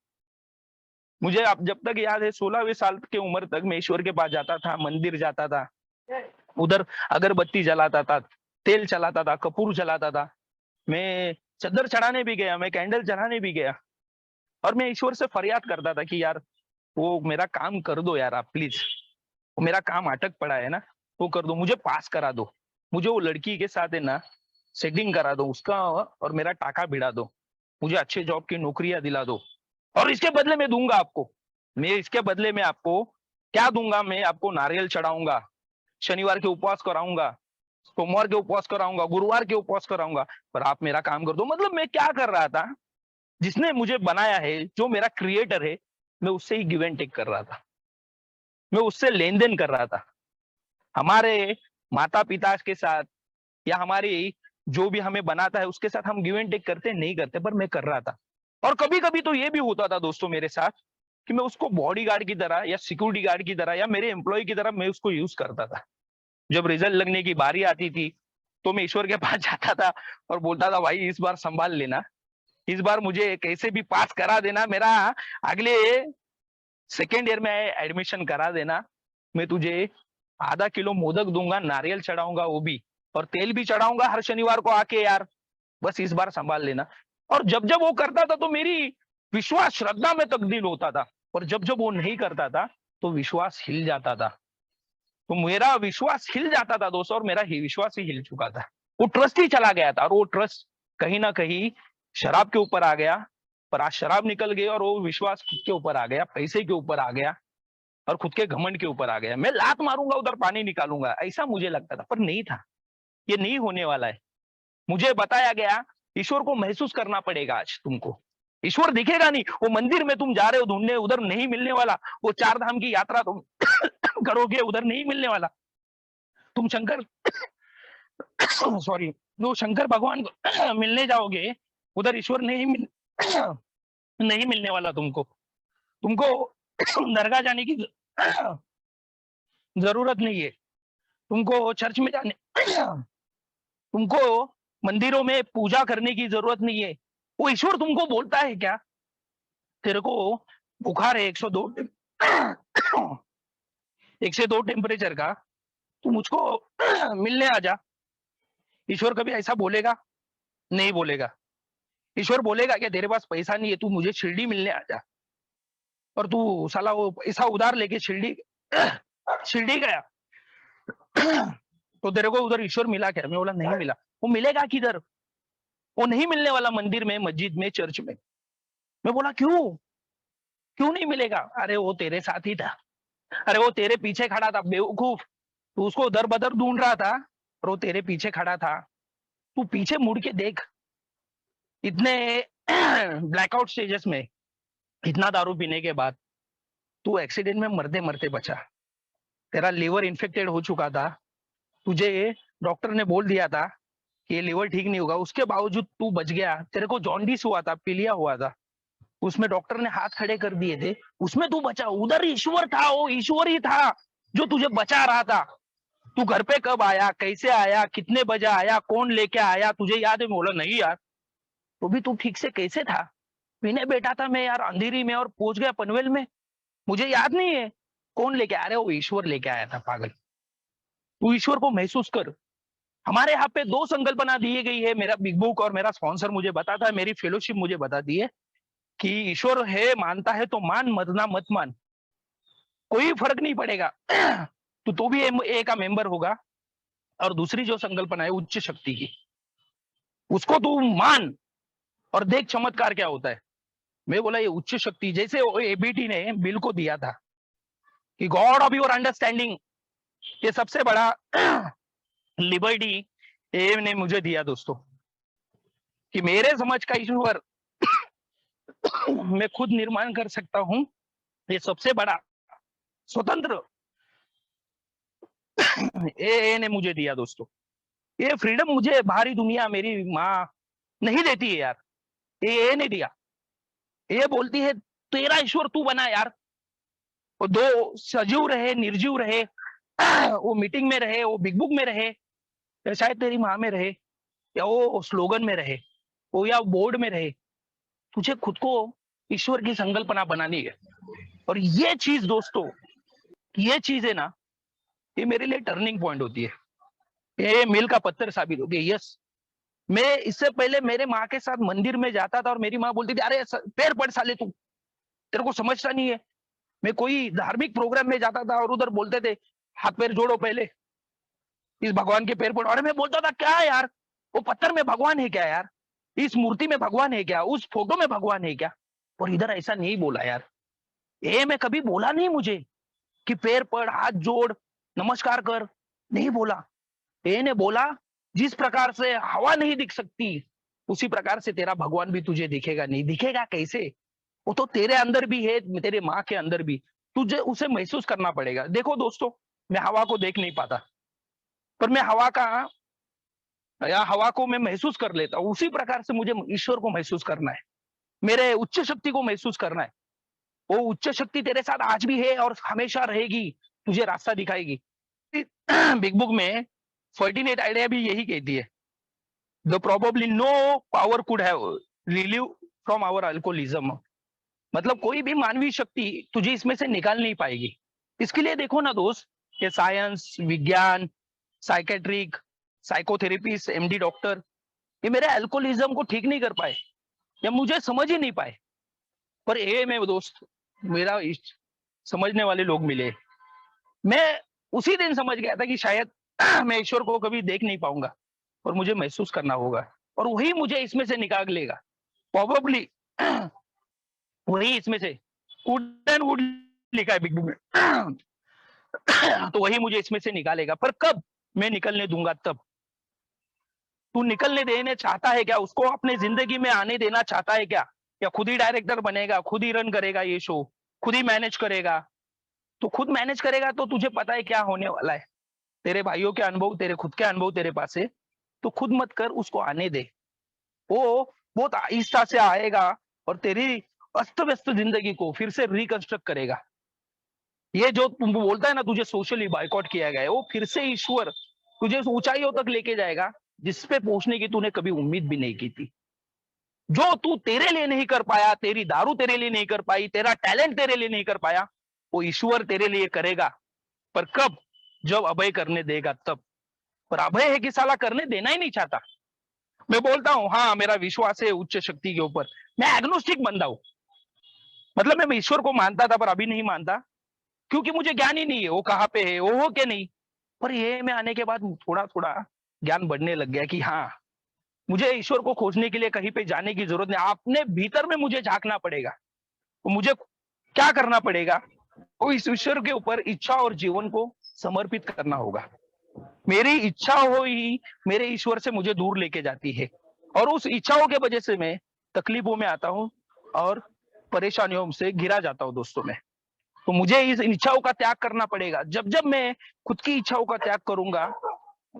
मुझे अब जब तक याद है 16वें साल की उम्र तक मैं ईश्वर के पास जाता था, मंदिर जाता था, उधर अगरबत्ती जलाता था, तेल चलाता था, कपूर जलाता था, मैं चद्दर चढ़ाने भी गया, मैं कैंडल चढ़ाने भी गया। और मैं ईश्वर से फरियाद करता था कि यार वो मेरा काम कर दो यार, आप प्लीज, वो मेरा काम अटक पड़ा है ना, वो कर दो, मुझे पास करा दो, मुझे वो लड़की के साथ है ना सेटिंग करा दो उसका, और मेरा टाका भिड़ा दो, मुझे अच्छे जॉब की नौकरियां दिला दो। और इसके बदले में दूंगा आपको, मैं इसके बदले में आपको क्या दूंगा? मैं आपको नारियल चढ़ाऊंगा, शनिवार के उपवास कराऊंगा, सोमवार के उपवास कराऊंगा, गुरुवार के उपवास कराऊंगा, पर आप मेरा काम कर दो। मतलब मैं क्या कर रहा था? जिसने मुझे बनाया है, जो मेरा क्रिएटर है, मैं उससे ही गिव एंड टेक कर रहा था, मैं उससे लेन देन कर रहा था। हमारे माता पिता के साथ या हमारी जो भी हमें बनाता है उसके साथ हम गिव एंड टेक करते नहीं करते, पर मैं कर रहा था। और कभी कभी तो ये भी होता था दोस्तों मेरे साथ कि मैं उसको बॉडी गार्ड की तरह या सिक्योरिटी गार्ड की तरह या मेरे एम्प्लॉय की तरह मैं उसको यूज करता था। जब रिजल्ट लगने की बारी आती थी तो मैं ईश्वर के पास जाता था और बोलता था भाई इस बार संभाल लेना, इस बार मुझे कैसे भी पास करा देना, मेरा अगले सेकेंड ईयर में एडमिशन करा देना, मैं तुझे आधा किलो मोदक दूंगा, नारियल चढ़ाऊंगा वो भी, और तेल भी चढ़ाऊंगा हर शनिवार को आके यार, बस इस बार संभाल लेना। और जब जब वो करता था तो मेरी विश्वास श्रद्धा में तब्दील होता था, और जब जब वो नहीं करता था तो विश्वास हिल जाता था। तो मेरा विश्वास हिल जाता था दोस्तों, और मेरा ही विश्वास ही हिल चुका था, वो ट्रस्ट ही चला गया था। और वो ट्रस्ट कहीं ना कहीं शराब के ऊपर आ गया, पर आज शराब निकल गई और वो विश्वास खुद के ऊपर आ गया, पैसे के ऊपर आ गया, और खुद के घमंड के ऊपर आ गया। मैं लात मारूंगा उधर पानी निकालूंगा, ऐसा मुझे लगता था, पर नहीं था। ये नहीं होने वाला है। मुझे बताया गया ईश्वर को महसूस करना पड़ेगा आज तुमको, ईश्वर दिखेगा नहीं, वो मंदिर में तुम जा रहे हो ढूंढने, उधर नहीं मिलने वाला। वो 4 धाम की यात्रा तुम करोगे, उधर नहीं मिलने वाला। तुम शंकर सॉरी, वो शंकर भगवान को मिलने जाओगे, उधर ईश्वर नहीं मिलने वाला तुमको। तुमको दरगाह जाने की जरूरत नहीं है, तुमको चर्च में जाने तुमको मंदिरों में पूजा करने की जरूरत नहीं है। वो ईश्वर तुमको बोलता है क्या, तेरे को बुखार है 102 102 टेम्परेचर का, तू मुझको मिलने आ जा। ईश्वर कभी ऐसा बोलेगा? नहीं बोलेगा। ईश्वर बोलेगा कि तेरे पास पैसा नहीं है, तू मुझे शिरडी मिलने आ जा, और तू साला वो पैसा उधार लेके शिरडी शिरडी गया तो तेरे को उधर ईश्वर मिला क्या? मैं बोला नहीं मिला। वो मिलेगा किधर? वो नहीं मिलने वाला मंदिर में, मस्जिद में, चर्च में। मैं बोला क्यों? क्यों नहीं मिलेगा? अरे वो तेरे साथ ही था, अरे वो तेरे पीछे खड़ा था बेवकूफ, तू उसको दर बदर ढूंढ रहा था और वो तेरे पीछे खड़ा था। तू पीछे मुड़ के देख, इतने ब्लैकआउट स्टेजेस में, इतना दारू पीने के बाद तू एक्सीडेंट में मरते मरते बचा। तेरा लिवर इन्फेक्टेड हो चुका था, तुझे डॉक्टर ने बोल दिया था कि ये लिवर ठीक नहीं होगा, उसके बावजूद तू बच गया। तेरे को जॉन्डिस हुआ था, पीलिया हुआ था, उसमें डॉक्टर ने हाथ खड़े कर दिए थे, उसमें तू बचा। उधर ईश्वर था, वो ईश्वर ही था जो तुझे बचा रहा था। तू घर पे कब आया, कैसे आया, कितने बजे आया, कौन लेके आया, तुझे याद है? बोला नहीं यार। तो भी तू ठीक से कैसे था? पीने बैठा था मैं यार अंधेरी में और पहुंच गया पनवेल में, मुझे याद नहीं है कौन लेके आया। अरे वो ईश्वर लेके आया था पागल। तू ईश्वर को महसूस कर। हमारे यहाँ पे दो संकल्पना दी गई है, मेरा बिग बुक और मेरा स्पॉन्सर मुझे बताता है, मेरी फेलोशिप मुझे बताती है कि ईश्वर है, मानता है तो मान, मरना मत मान, कोई फर्क नहीं पड़ेगा तो भी ए का मेंबर होगा। और दूसरी जो संकल्पना है उच्च शक्ति की, उसको तू मान और देख चमत्कार क्या होता है। मैं बोला ये उच्च शक्ति, जैसे एबीटी ने बिल को दिया था कि गॉड ऑफ योर अंडरस्टैंडिंग, ये सबसे बड़ा लिबर्टी ए ने मुझे दिया दोस्तों, कि मेरे समझ का ईश्वर मैं खुद निर्माण कर सकता हूं। ये सबसे बड़ा स्वतंत्र ए ने मुझे दिया दोस्तों। ये फ्रीडम मुझे बाहरी दुनिया, मेरी माँ नहीं देती है यार, ये ए ने दिया। ये बोलती है तेरा ईश्वर तू बना यार, वो दो सजीव रहे, निर्जीव रहे, वो मीटिंग में रहे, वो बिग बुक में रहे, या शायद तेरी माँ में रहे, या वो स्लोगन में रहे, वो या बोर्ड में रहे, तुझे खुद को ईश्वर की संकल्पना बनानी है। और ये चीज दोस्तों, ये चीज है ना, ये मेरे लिए टर्निंग पॉइंट होती है, ये मील का पत्थर साबित होती है। यस, मैं इससे पहले मेरे माँ के साथ मंदिर में जाता था और मेरी माँ बोलती थी अरे पैर पड़ साले तू, तेरे को समझता नहीं है। मैं कोई धार्मिक प्रोग्राम में जाता था और उधर बोलते थे हाथ पैर जोड़ो पहले, इस भगवान के पैर पड़ो। अरे मैं बोलता था क्या यार, वो पत्थर में भगवान है क्या यार, इस मूर्ति में भगवान है क्या, उस फोटो में भगवान है क्या? और इधर ऐसा नहीं बोला यार, ये मैं कभी बोला नहीं मुझे कि पैर पड़, हाथ जोड़, नमस्कार कर, नहीं बोला। ये ने बोला जिस प्रकार से हवा नहीं दिख सकती उसी प्रकार से तेरा भगवान भी तुझे दिखेगा नहीं। दिखेगा कैसे? वो तो तेरे अंदर भी है, तेरे माँ के अंदर भी, तुझे उसे महसूस करना पड़ेगा। देखो दोस्तों, मैं हवा को देख नहीं पाता, पर मैं हवा का, या हवा को मैं महसूस कर लेता हूं। उसी प्रकार से मुझे ईश्वर को महसूस करना है, मेरे उच्च शक्ति को महसूस करना है। वो उच्च शक्ति तेरे साथ आज भी है और हमेशा रहेगी, तुझे रास्ता दिखाएगी। बिग बुक में 48 आइडिया भी यही कहती है, the probably no power could have relieve from our alcoholism. मतलब कोई भी मानवीय शक्ति तुझे इसमें से निकाल नहीं पाएगी। इसके लिए देखो ना दोस्त, ये साइंस, विज्ञान, साइकेट्रिक, साइकोथेरेपिस्ट, एमडी डॉक्टर, ये मेरे अल्कोहलिज्म को ठीक नहीं कर पाए या मुझे समझ ही नहीं पाए। पर ये में दोस्त, मेरा समझने वाले लोग मिले। मैं उसी दिन समझ गया था कि शायद मैं ईश्वर को कभी देख नहीं पाऊंगा और मुझे महसूस करना होगा, और वही मुझे इसमें से निकाल लेगा। प्रोबेबली वही इसमें से वुड एंड वुड लिखा है बिग बुक में तो वही मुझे इसमें से निकालेगा। पर कब? मैं निकलने दूंगा तब। तू निकलने देने चाहता है क्या? उसको अपने जिंदगी में आने देना चाहता है क्या? या खुद ही डायरेक्टर बनेगा, खुद ही रन करेगा ये शो, खुद ही मैनेज करेगा? तो खुद मैनेज करेगा तो तुझे पता है क्या होने वाला है। तेरे भाइयों के अनुभव, तेरे खुद के अनुभव तेरे पास है, तो खुद मत कर, उसको आने दे। वो बहुत आहिस्ता से आएगा और तेरी अस्त व्यस्त जिंदगी को फिर से रिकंस्ट्रक्ट करेगा। ये जो तुम बोलता है ना तुझे सोशली बाइकआउट किया गया है, वो फिर से ईश्वर तुझे ऊंचाइयों तक लेके जाएगा जिसपे पहुंचने की तूने कभी उम्मीद भी नहीं की थी। जो तू तेरे लिए नहीं कर पाया, तेरी दारू तेरे लिए नहीं कर पाई, तेरा टैलेंट तेरे लिए नहीं कर पाया, वो ईश्वर तेरे लिए करेगा। पर कब? जब अभय करने देगा तब। पर अभय है कि साला करने देना ही नहीं चाहता। मैं बोलता हूँ हाँ मेरा विश्वास है उच्च शक्ति के ऊपर, मैं एग्नोस्टिक बंदा हूँ। मतलब मैं ईश्वर को मानता था पर अभी नहीं मानता, क्योंकि मुझे ज्ञान ही नहीं है वो कहाँ पे है, वो हो के नहीं। पर ये में आने के बाद थोड़ा थोड़ा ज्ञान बढ़ने लग गया कि हाँ मुझे ईश्वर को खोजने के लिए कहीं पे जाने की जरूरत नहीं, अपने भीतर में मुझे झांकना पड़ेगा। तो मुझे क्या करना पड़ेगा, वो इस ईश्वर के ऊपर इच्छा और जीवन को समर्पित करना होगा। मेरी इच्छा हो ही मेरे ईश्वर से मुझे दूर लेके जाती है, और उस इच्छाओं के वजह से मैं तकलीफों में आता हूँ और परेशानियों से घिरा जाता हूँ दोस्तों में। तो मुझे इस इच्छाओं का त्याग करना पड़ेगा। जब जब मैं खुद की इच्छाओं का त्याग करूंगा,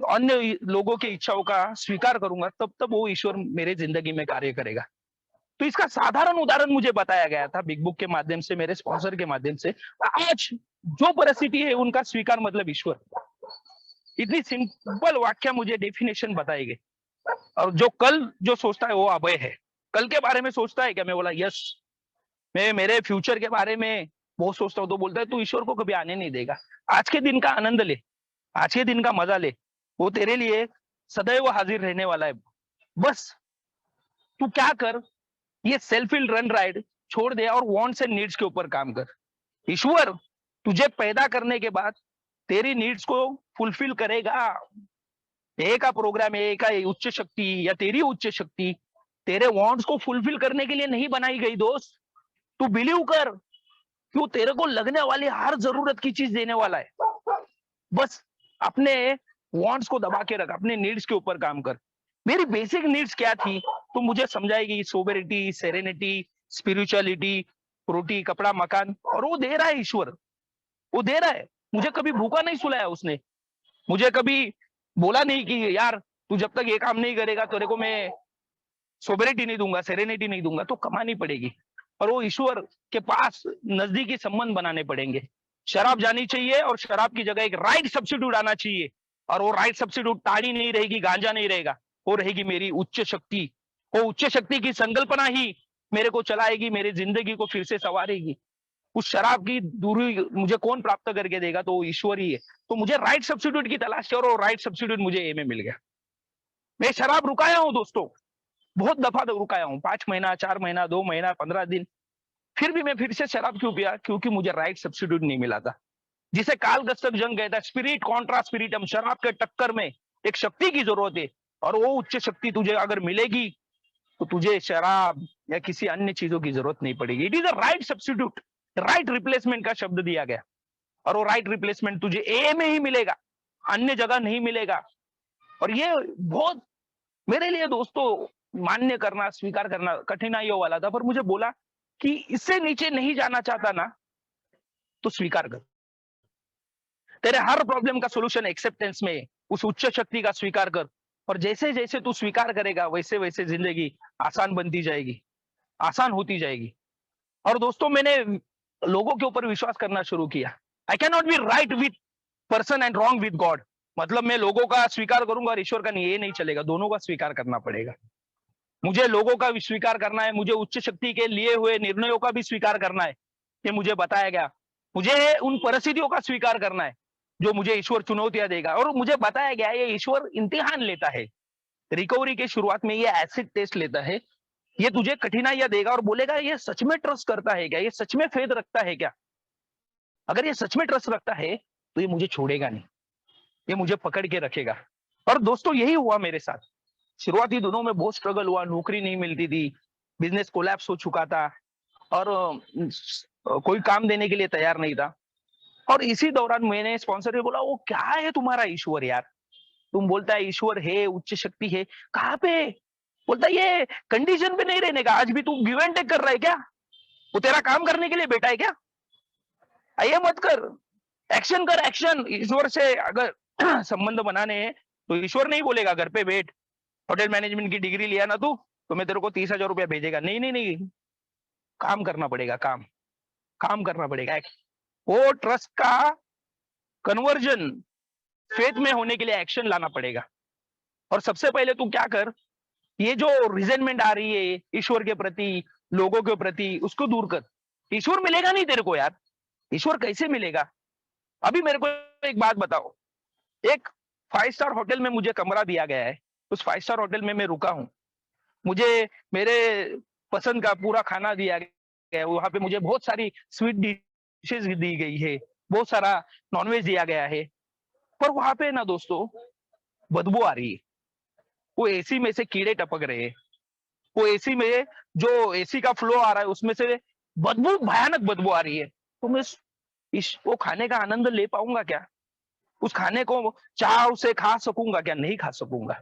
अन्य लोगों की इच्छाओं का स्वीकार करूंगा, तब तब वो ईश्वर मेरे जिंदगी में कार्य करेगा। तो इसका साधारण उदाहरण मुझे बताया गया था बिग बुक के माध्यम से, मेरे स्पॉन्सर के माध्यम से। आज जो परिस्थिति है उनका स्वीकार मतलब ईश्वर। इतनी सिंपल वाक्य मुझे डेफिनेशन बताई गई। और जो कल जो सोचता है वो अभय है। कल के बारे में सोचता है क्या? मैं बोला यस। मैं मेरे फ्यूचर के बारे में बहुत सोचता हूँ। तो बोलता है तू ईश्वर को कभी आने नहीं देगा। आज के दिन का आनंद ले, आज के दिन का मजा ले, वो तेरे लिए सदैव हाजिर रहने वाला है। बस तू क्या कर, ये सेल्फ रन राइड छोड़ दे और वांट्स एंड नीड्स के ऊपर काम कर। ईश्वर तुझे पैदा करने के बाद तेरी नीड्स को फुलफिल करेगा। ए का प्रोग्राम, ए का उच्च शक्ति या तेरी उच्च शक्ति तेरे वांट्स को फुलफिल करने के लिए नहीं बनाई गई दोस्त। तू बिलीव कर कि वो तेरे को लगने वाली हर जरूरत की चीज देने वाला है। बस अपने वांट्स को दबा के रख, अपने नीड्स के ऊपर काम कर। मेरी बेसिक नीड्स क्या थी तो मुझे समझाएगी, सोबेरिटी, सेरेनिटी, स्पिरिचुअलिटी, रोटी, कपड़ा, मकान, और वो दे रहा है ईश्वर, वो दे रहा है। मुझे कभी भूखा नहीं सुलाया उसने, मुझे कभी बोला नहीं कि यार तू जब तक ये काम नहीं करेगा तेरे को मैं सोबेरिटी नहीं दूंगा, सेरेनिटी नहीं दूंगा। तो कमानी पड़ेगी और वो ईश्वर के पास नजदीकी संबंध बनाने पड़ेंगे। शराब जानी चाहिए और शराब की जगह एक राइट सब्स्टिट्यूट आना चाहिए, और वो राइट सब्स्टिट्यूट ताड़ी नहीं रहेगी, गांजा नहीं रहेगा, वो रहेगी मेरी उच्च शक्ति। वो उच्च शक्ति की संकल्पना ही मेरे को चलाएगी, मेरी जिंदगी को फिर से संवारेगी। उस शराब की दूरी मुझे कौन प्राप्त करके देगा? तो वो ईश्वर ही है। तो मुझे राइट सब्स्टिट्यूट की तलाश है और वो राइट सब्स्टिट्यूट मुझे ए में मिल गया। मैं शराब रुकाया हूं दोस्तों, बहुत दफा रुकाया हूं, 5 महीना, 4 महीना, 2 महीना, 15 दिन। फिर भी मैं फिर से शराब क्यों पिया? क्योंकि मुझे राइट सब्स्टिट्यूट नहीं मिला था। जिसे काल दस्तक जंग कहता है, स्पिरिट कॉन्ट्रा स्पिरिटम, शराब के टक्कर में एक शक्ति की जरूरत है। और वो उच्च शक्ति तुझे अगर मिलेगी तो तुझे शराब या किसी अन्य चीजों की जरूरत नहीं पड़ेगी। It is a right substitute, right replacement का शब्द दिया गया। और वो राइट रिप्लेसमेंट तुझे ए में ही मिलेगा, अन्य जगह नहीं मिलेगा। और ये बहुत मेरे लिए दोस्तों मान्य करना, स्वीकार करना कठिनाइयों वाला था। पर मुझे बोला कि इससे नीचे नहीं जाना चाहता ना तो स्वीकार कर। तेरे हर प्रॉब्लम का सोल्यूशन एक्सेप्टेंस में, उस उच्च शक्ति का स्वीकार कर। और जैसे जैसे तू स्वीकार करेगा वैसे वैसे जिंदगी आसान बनती जाएगी, आसान होती जाएगी। और दोस्तों मैंने लोगों के ऊपर विश्वास करना शुरू किया। I can not be right with person and wrong with God. मतलब मैं लोगों का स्वीकार करूंगा और ईश्वर का नहीं, ये नहीं चलेगा, दोनों का स्वीकार करना पड़ेगा। मुझे लोगों का भी स्वीकार करना है, मुझे उच्च शक्ति के लिए हुए निर्णयों का भी स्वीकार करना है, ये मुझे बताया गया। मुझे उन परिस्थितियों का स्वीकार करना है जो मुझे ईश्वर चुनौतियां देगा। और मुझे बताया गया ये ईश्वर इम्तिहान लेता है। रिकवरी के शुरुआत में ये एसिड टेस्ट लेता है, ये तुझे कठिनाइयां देगा और बोलेगा ये सच में ट्रस्ट करता है क्या, ये सच में फेथ रखता है क्या। अगर ये सच में ट्रस्ट रखता है तो ये मुझे छोड़ेगा नहीं, ये मुझे पकड़ के रखेगा। और दोस्तों यही हुआ मेरे साथ। शुरुआती दिनों में बहुत स्ट्रगल हुआ, नौकरी नहीं मिलती थी, बिजनेस कोलैप्स हो चुका था, और कोई काम देने के लिए तैयार नहीं था। और इसी दौरान मैंने स्पॉन्सर ने बोला वो क्या है तुम्हारा ईश्वर यार, तुम बोलता है ईश्वर है, उच्च शक्ति है, कहाँ पे? बोलता ये कंडीशन पे नहीं रहने का, आज भी तू गिव एंड टेक कर रहा है क्या? वो तेरा काम करने के लिए बैठा है क्या? ये मत कर, एक्शन कर, एक्शन। ईश्वर से अगर संबंध बनाने हैं तो ईश्वर नहीं बोलेगा घर पे बैठ, होटल मैनेजमेंट की डिग्री लिया ना तू तो मैं तेरे को 30,000 रुपया भेजेगा। नहीं नहीं नहीं, काम करना पड़ेगा, काम काम करना पड़ेगा। वो ट्रस्ट का कन्वर्जन फेथ में होने के लिए एक्शन लाना पड़ेगा। और सबसे पहले तू क्या कर, ये जो रिजेंटमेंट आ रही है ईश्वर के प्रति, लोगों के प्रति, उसको दूर कर। ईश्वर मिलेगा नहीं तेरे को यार, ईश्वर कैसे मिलेगा? अभी मेरे को एक बात बताओ, एक 5 स्टार होटल में मुझे कमरा दिया गया है, उस 5 स्टार होटल में मैं रुका हूँ, मुझे मेरे पसंद का पूरा खाना दिया गया है, वहां पे मुझे बहुत सारी स्वीट डिशेज दी गई है, बहुत सारा नॉनवेज दिया गया है, पर वहां पे ना दोस्तों बदबू आ रही है। वो एसी में से कीड़े टपक रहे हैं, वो एसी में जो एसी का फ्लो आ रहा है उसमें से बदबू, भयानक बदबू आ रही है। तो मैं इस वो खाने का आनंद ले पाऊंगा क्या? उस खाने को चाव से खा सकूंगा क्या? नहीं खा सकूंगा।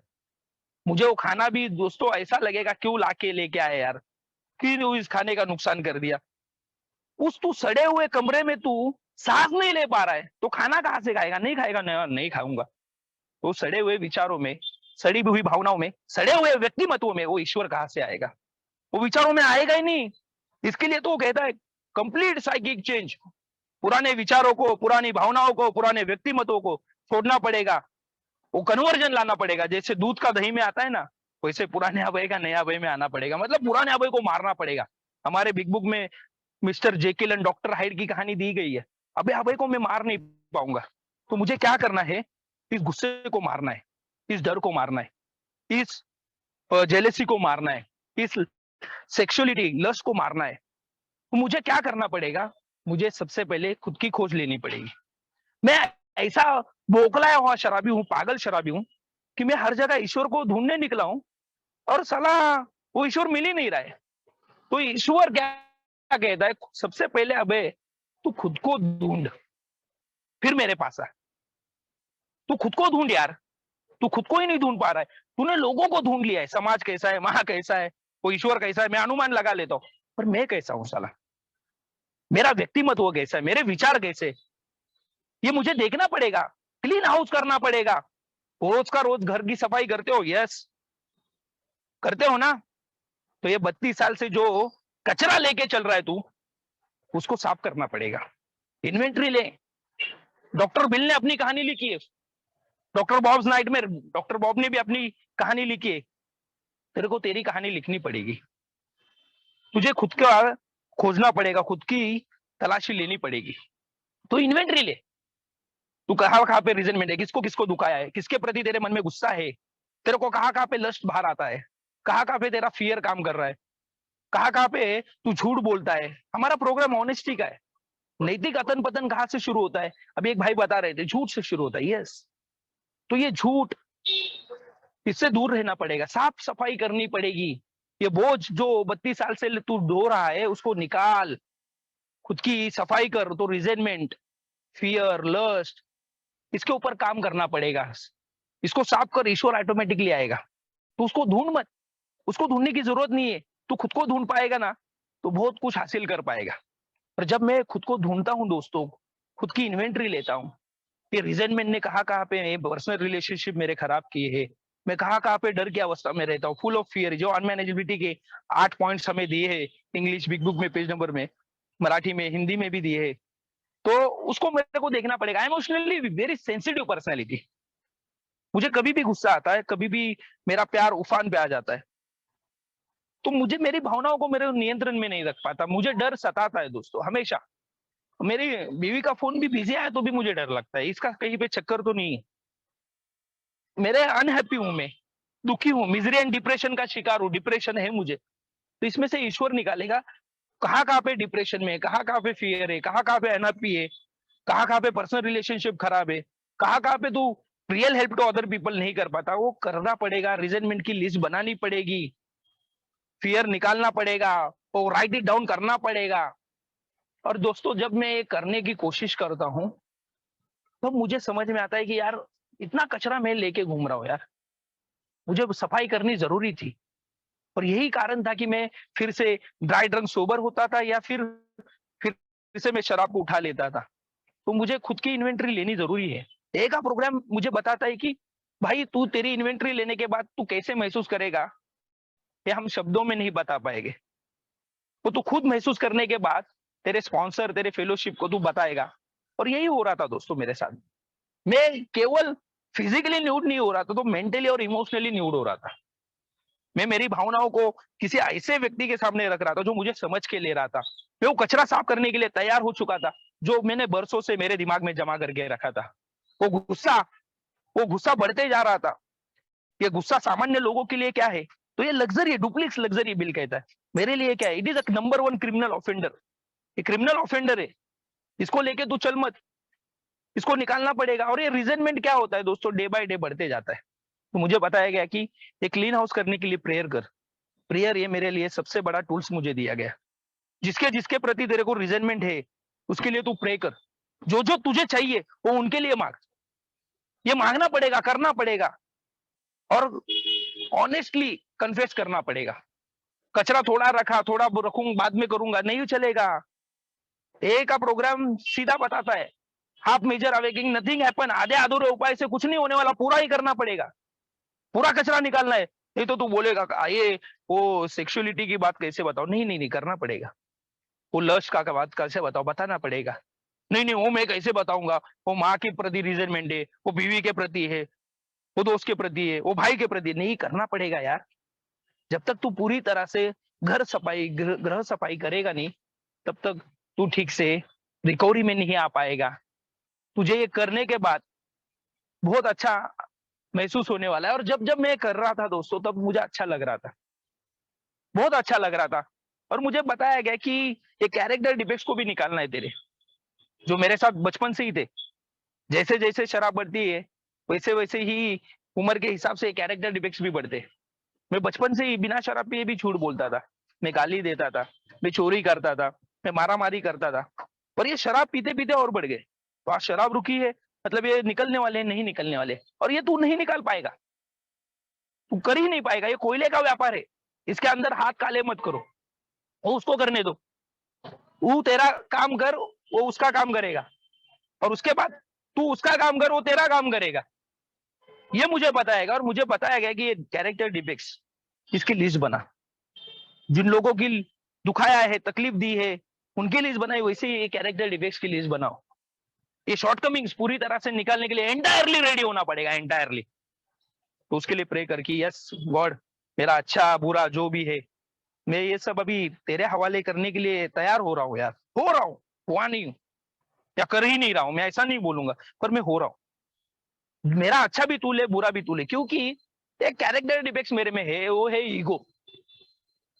मुझे वो खाना भी दोस्तों ऐसा लगेगा, क्यों लाके लेके आए यार, क्यों इस खाने का नुकसान कर दिया। उस तू सड़े हुए कमरे में तू सांस नहीं ले पा रहा है, तो खाना कहाँ से खाएगा? नहीं खाएगा, नहीं, नहीं खाऊंगा। तो सड़े हुए विचारों में, सड़ी हुई भावनाओं में, सड़े हुए व्यक्तिमत्व में वो ईश्वर कहाँ से आएगा? वो विचारों में आएगा ही नहीं। इसके लिए तो वो कहता है कंप्लीट साइकिक चेंज। पुराने विचारों को, पुरानी भावनाओं को, पुराने व्यक्तिमत्वों को छोड़ना पड़ेगा, वो कन्वर्जन लाना पड़ेगा। जैसे दूध का दही में आता है ना, वैसे पुराने अभय का नया अभय में आना पड़ेगा, मतलब पुराने अभय को मारना पड़ेगा। हमारे बिग बुक में mister Jekyll and doctor hide की कहानी दी गई है। अबे अभय को मैं मार नहीं पाऊंगा, तो मुझे क्या करना है? इस गुस्से को मारना है, इस डर को मारना है, इस जेलेसी को मारना है, इस सेक्सुअलिटी लस्ट को मारना है। तो मुझे क्या करना पड़ेगा? मुझे सबसे पहले खुद की खोज लेनी पड़ेगी। मैं ऐसा बोखलाया हुआ शराबी हूँ, पागल शराबी हूँ, कि मैं हर जगह ईश्वर को ढूंढने निकला हूँ और साला वो ईश्वर मिल ही नहीं रहा है। तो ईश्वर क्या कहता है? सबसे पहले अबे तू खुद को ढूंढ, फिर मेरे पास आ। तू खुद को ढूंढ यार, तू खुद को ही नहीं ढूंढ पा रहा है। तूने लोगों को ढूंढ लिया है, समाज कैसा है, वहां कैसा है, वो ईश्वर कैसा है, मैं अनुमान लगा लेता हूँ, पर मैं कैसा हूँ साला? मेरा व्यक्तिमत्व कैसा है, मेरे विचार कैसे, ये मुझे देखना पड़ेगा। क्लीन हाउस करना पड़ेगा। रोज का रोज घर की सफाई करते हो? यस, करते हो ना? तो ये 32 साल से जो कचरा लेके चल रहा है तू, उसको साफ करना पड़ेगा। इन्वेंट्री ले। डॉक्टर बिल ने अपनी कहानी लिखी है, डॉक्टर बॉब्स नाइट में डॉक्टर बॉब ने भी अपनी कहानी लिखी है। तेरे को तेरी कहानी लिखनी पड़ेगी। तुझे खुद का खोजना पड़ेगा, खुद की तलाशी लेनी पड़ेगी। तो इन्वेंट्री ले। तू कहाँ कहाँ पे रिजनमेंट है, किसको किसको दुखाया है, किसके प्रति तेरे मन में गुस्सा है, तेरे को कहाँ कहाँ पे लस्ट बाहर आता है, कहाँ कहाँ पे तेरा फियर काम कर रहा है, कहाँ कहाँ पे तू झूठ बोलता है। हमारा प्रोग्राम ऑनेस्टी का है। नैतिक अतन पतन कहाँ से शुरू होता है? अभी एक भाई बता रहे थे, झूठ से शुरू होता है। यस, तो ये झूठ, इससे दूर रहना पड़ेगा, साफ सफाई करनी पड़ेगी। ये बोझ जो 32 साल से तू ढो रहा है, उसको निकाल, खुद की सफाई कर। तो रिजेंटमेंट, फियर, लस्ट, इसके ऊपर काम करना पड़ेगा। इसको साफ कर, ईश्वर ऑटोमेटिकली आएगा। तो उसको ढूंढ मत, उसको ढूंढने की जरूरत नहीं है। तू खुद को ढूंढ पाएगा ना, तो बहुत कुछ हासिल कर पाएगा। पर जब मैं खुद को ढूंढता हूँ दोस्तों, खुद की इन्वेंट्री लेता हूँ, ये रिजेंटमेंट ने कहाँ पे पर्सनल रिलेशनशिप मेरे खराब किए हैं, मैं कहाँ पे डर की अवस्था में रहता हूँ, फुल ऑफ फियर, जो अनमैनेजेबिलिटी के 8 पॉइंट्स हमें दिए हैं इंग्लिश बिग बुक में, पेज नंबर में, मराठी में, हिंदी में भी दिए हैं। तो उसको मेरे को देखना पड़ेगा। I am emotionally very sensitive personality. मुझे कभी भी गुस्सा आता है, कभी भी मेरा प्यार उफान पे आ जाता है, तो मुझे मेरी भावनाओं को मेरे नियंत्रण में नहीं रख पाता। मुझे डर सताता है दोस्तों हमेशा। मेरी बीवी का फोन भी बिजी आया तो भी मुझे डर लगता है, इसका कहीं पे चक्कर तो नहीं है। मेरे अनहैप्पी हूं मैं, दुखी हूं, मिजरी एंड डिप्रेशन का शिकार हूं, डिप्रेशन है मुझे। तो इसमें से ईश्वर निकालेगा कहाँ पे डिप्रेशन में है, कहाँ पे फियर है, कहाँ पे अनहैप्पी है, कहाँ पे पर्सनल रिलेशनशिप खराब है, कहाँ पे तू real help to other people नहीं कर पाता। वो करना पड़ेगा, रिजेंटमेंट की लिस्ट बनानी पड़ेगी, फियर निकालना पड़ेगा, वो राइट इट डाउन करना पड़ेगा। और दोस्तों जब मैं ये करने की कोशिश करता हूँ, तो मुझे समझ में आता है कि यार इतना कचरा मैं लेके घूम रहा हूँ यार, मुझे सफाई करनी जरूरी थी। और यही कारण था कि मैं फिर से ड्राई ड्रंक सोबर होता था, या फिर से मैं शराब को उठा लेता था। तो मुझे खुद की इन्वेंट्री लेनी जरूरी है। एक का प्रोग्राम मुझे बताता है कि भाई तू तेरी इन्वेंट्री लेने के बाद तू कैसे महसूस करेगा, ये हम शब्दों में नहीं बता पाएंगे। वो तू खुद महसूस करने के बाद तेरे स्पॉन्सर, तेरे फेलोशिप को तू बताएगा। और यही हो रहा था दोस्तों मेरे साथ। मैं केवल फिजिकली न्यूड नहीं हो रहा था, तो मेंटली और इमोशनली न्यूड हो रहा था। मैं मेरी भावनाओं को किसी ऐसे व्यक्ति के सामने रख रहा था जो मुझे समझ के ले रहा था। मैं वो कचरा साफ करने के लिए तैयार हो चुका था, जो मैंने बरसों से मेरे दिमाग में जमा करके रखा था। वो गुस्सा, वो गुस्सा बढ़ते जा रहा था। ये गुस्सा सामान्य लोगों के लिए क्या है, तो ये लग्जरी है, डुप्लीकेट लग्जरी बिल कहता है। मेरे लिए क्या है, it is a number 1 criminal offender. ये क्रिमिनल ऑफेंडर है, इसको लेके तू चल मत, इसको निकालना पड़ेगा। और ये रिजनमेंट क्या होता है दोस्तों, डे बाय डे बढ़ते जाता है। तो मुझे बताया गया कि ये क्लीन हाउस करने के लिए प्रेयर कर। प्रेयर ये मेरे लिए सबसे बड़ा टूल्स मुझे दिया गया। जिसके जिसके प्रति तेरे को रिजनमेंट है, उसके लिए तू प्रे कर। जो जो तुझे चाहिए वो उनके लिए मांग। ये मांगना पड़ेगा, करना पड़ेगा, और ऑनेस्टली कन्फेस करना पड़ेगा। कचरा थोड़ा रखा, थोड़ा रखूंगा, बाद में करूंगा, नहीं चलेगा। ए का प्रोग्राम सीधा बताता है, half measure awaking, nothing happen, आधे अधूरे उपाय से कुछ नहीं होने वाला, पूरा ही करना पड़ेगा, पूरा कचरा निकालना है। नहीं तो तू बोलेगा ये वो सेक्सुअलिटी की बात कैसे बताओ, नहीं नहीं नहीं, करना पड़ेगा। वो लश का बात कैसे बताओ, बताना पड़ेगा। नहीं नहीं, वो मैं कैसे बताऊंगा, वो माँ के प्रति रिजनमेंट है, वो बीवी के प्रति है, वो दोस्त के प्रति है, वो भाई के प्रति, नहीं करना पड़ेगा यार। जब तक तू पूरी तरह से घर सफाई ग्रह सफाई करेगा नहीं, तब तक तू ठीक से रिकवरी में नहीं आ पाएगा। तुझे ये करने के बाद बहुत अच्छा महसूस होने वाला है। और जब जब मैं कर रहा था दोस्तों, तब मुझे अच्छा लग रहा था, बहुत अच्छा लग रहा था। और मुझे बताया गया कि ये कैरेक्टर डिफेक्ट्स को भी निकालना है तेरे, जो मेरे साथ बचपन से ही थे। जैसे जैसे शराब बढ़ती है, वैसे वैसे ही उम्र के हिसाब से कैरेक्टर डिफेक्ट्स भी बढ़ते। मैं बचपन से ही बिना शराब पिए भी झूठ बोलता था, मैं गाली देता था, मैं चोरी करता था, मैं मारामारी करता था। पर ये शराब पीते पीते और बढ़ गए। तो आज शराब रुकी है, मतलब ये निकलने वाले नहीं निकलने वाले, और ये तू नहीं निकाल पाएगा, तू कर ही नहीं पाएगा। ये कोयले का व्यापार है, इसके अंदर हाथ काले मत करो, वो उसको करने दो। वो तेरा काम कर, वो उसका काम करेगा, और उसके बाद तू उसका काम कर, वो तेरा काम करेगा। ये मुझे बताएगा। और मुझे बताया गया कि ये कैरेक्टर डिफेक्ट्स, इसकी लिस्ट बना, जिन लोगों की दुखाया है, तकलीफ दी है, उनकी लिस्ट बनाई, वैसे ही ये कैरेक्टर डिफेक्ट्स की लिस्ट बनाओ। ये शॉर्टकमिंग्स पूरी तरह से निकालने के लिए एंटायरली रेडी होना पड़ेगा, एंटायरली। तो उसके लिए प्रे कर कि यस गॉड, मेरा अच्छा बुरा जो भी है, मैं ये सब अभी तेरे हवाले करने के लिए तैयार हो रहा हूँ यार, हो रहा हूँ, हुआ नहीं हूँ या कर ही नहीं रहा हूँ, मैं ऐसा नहीं बोलूंगा, पर मैं हो रहा हूँ। मेरा अच्छा भी तू ले, बुरा भी तू ले, क्योंकि एक कैरेक्टर डिफेक्ट्स मेरे में है, वो है ईगो।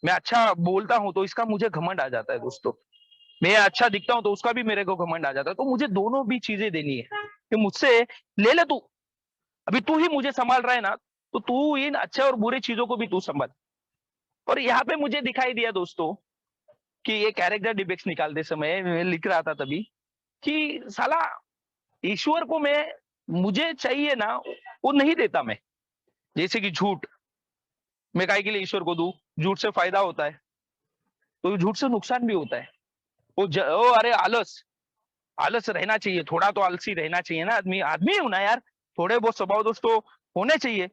मैं अच्छा बोलता हूँ तो इसका मुझे घमंड आ जाता है दोस्तों, मैं अच्छा दिखता हूँ तो उसका भी मेरे को घमंड आ जाता है। तो मुझे दोनों भी चीजें देनी है कि मुझसे ले ले तू, अभी तू ही मुझे संभाल रहा है ना, तो तू इन अच्छे और बुरे चीजों को भी तू संभाल। और यहाँ पे मुझे दिखाई दिया दोस्तों कि ये कैरेक्टर डिफेक्ट्स निकालते समय मैं लिख रहा था तभी कि साला ईश्वर को मैं, मुझे चाहिए ना वो नहीं देता मैं। जैसे कि झूठ, मैं काहे के लिए ईश्वर को दूं, झूठ से फायदा होता है, तो झूठ से नुकसान भी होता है। अरे आलस, आलस रहना चाहिए, थोड़ा तो आलसी रहना चाहिए ना, आदमी आदमी हूं ना यार, थोड़े बहुत स्वभाव दोष तो होने चाहिए।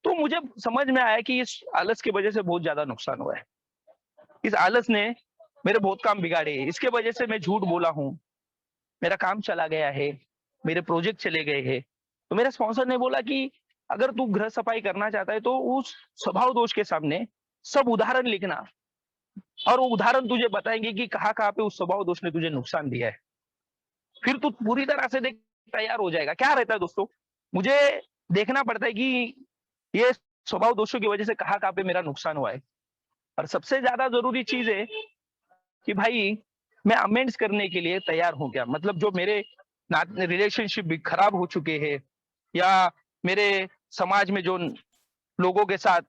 तो मुझे समझ में आया कि इस आलस की वजह से बहुत ज्यादा नुकसान हुआ है। इस आलस ने मेरे बहुत काम बिगाड़े, इसके वजह से मैं झूठ बोला हूँ, मेरा काम चला गया है, मेरे प्रोजेक्ट चले गए हैं। तो मेरे स्पॉन्सर ने बोला कि अगर तू गृह सफाई करना चाहता है तो उस स्वभाव दोष के सामने सब उदाहरण लिखना, और वो उदाहरण तुझे बताएंगे कि कहाँ कहाँ पे उस स्वभाव दोष ने तुझे नुकसान दिया है। फिर तू पूरी तरह से देख तैयार हो जाएगा। क्या रहता है दोस्तों, मुझे देखना पड़ता है कि ये स्वभाव दोषों की वजह से कहाँ कहाँ पे मेरा नुकसान हुआ है। और सबसे ज्यादा जरूरी चीज है कि भाई मैं अमेंड्स करने के लिए तैयार हूं क्या, मतलब जो मेरे रिलेशनशिप भी खराब हो चुके हैं, या मेरे समाज में जो लोगों के साथ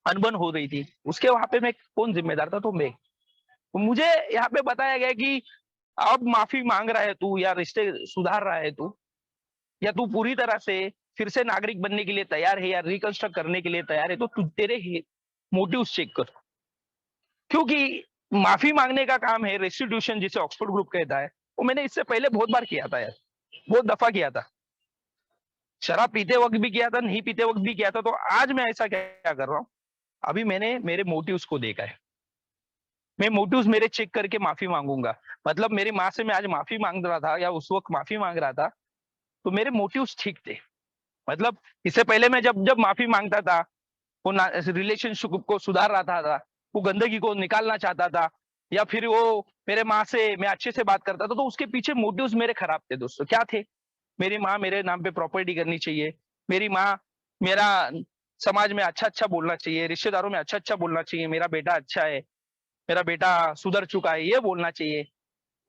अनबन हो रही थी, उसके वहां पे मैं कौन जिम्मेदार था, तो मैं। तो मुझे यहाँ पे बताया गया कि अब माफी मांग रहा है तू, या रिश्ते सुधार रहा है तू, या तू पूरी तरह से फिर से नागरिक बनने के लिए तैयार है, या रिकंस्ट्रक्ट करने के लिए तैयार है, तो तू तेरे मोटिव चेक कर। क्योंकि माफी मांगने का काम है रेस्टिट्यूशन, जिसे ऑक्सफोर्ड ग्रुप कहता है, वो मैंने इससे पहले बहुत बार किया था यार, बहुत दफा किया था। शराब पीते वक्त भी किया था, नहीं पीते वक्त भी किया था। तो आज मैं ऐसा क्या कर रहा हूँ, अभी मैंने मेरे मोटिव्स को देखा है, मैं मोटिव्स मेरे चेक करके माफी मांगूंगा। मतलब मेरी माँ से मैं आज माफी मांग रहा था, या उस वक्त माफी मांग रहा था, तो मेरे मोटिव्स ठीक थे। मतलब इससे पहले मैं जब जब माफी मांगता था, वो रिलेशनशिप को सुधार रहा था, वो गंदगी को निकालना चाहता था, या फिर वो मेरे माँ से मैं अच्छे से बात करता था, तो उसके पीछे मोटिव्स मेरे खराब थे दोस्तों। क्या थे, मेरी माँ मेरे नाम पे प्रॉपर्टी करनी चाहिए, मेरी माँ मेरा समाज में अच्छा-अच्छा बोलना चाहिए, रिश्तेदारों में अच्छा-अच्छा बोलना चाहिए, मेरा बेटा अच्छा है, मेरा बेटा सुधर चुका है, ये बोलना चाहिए।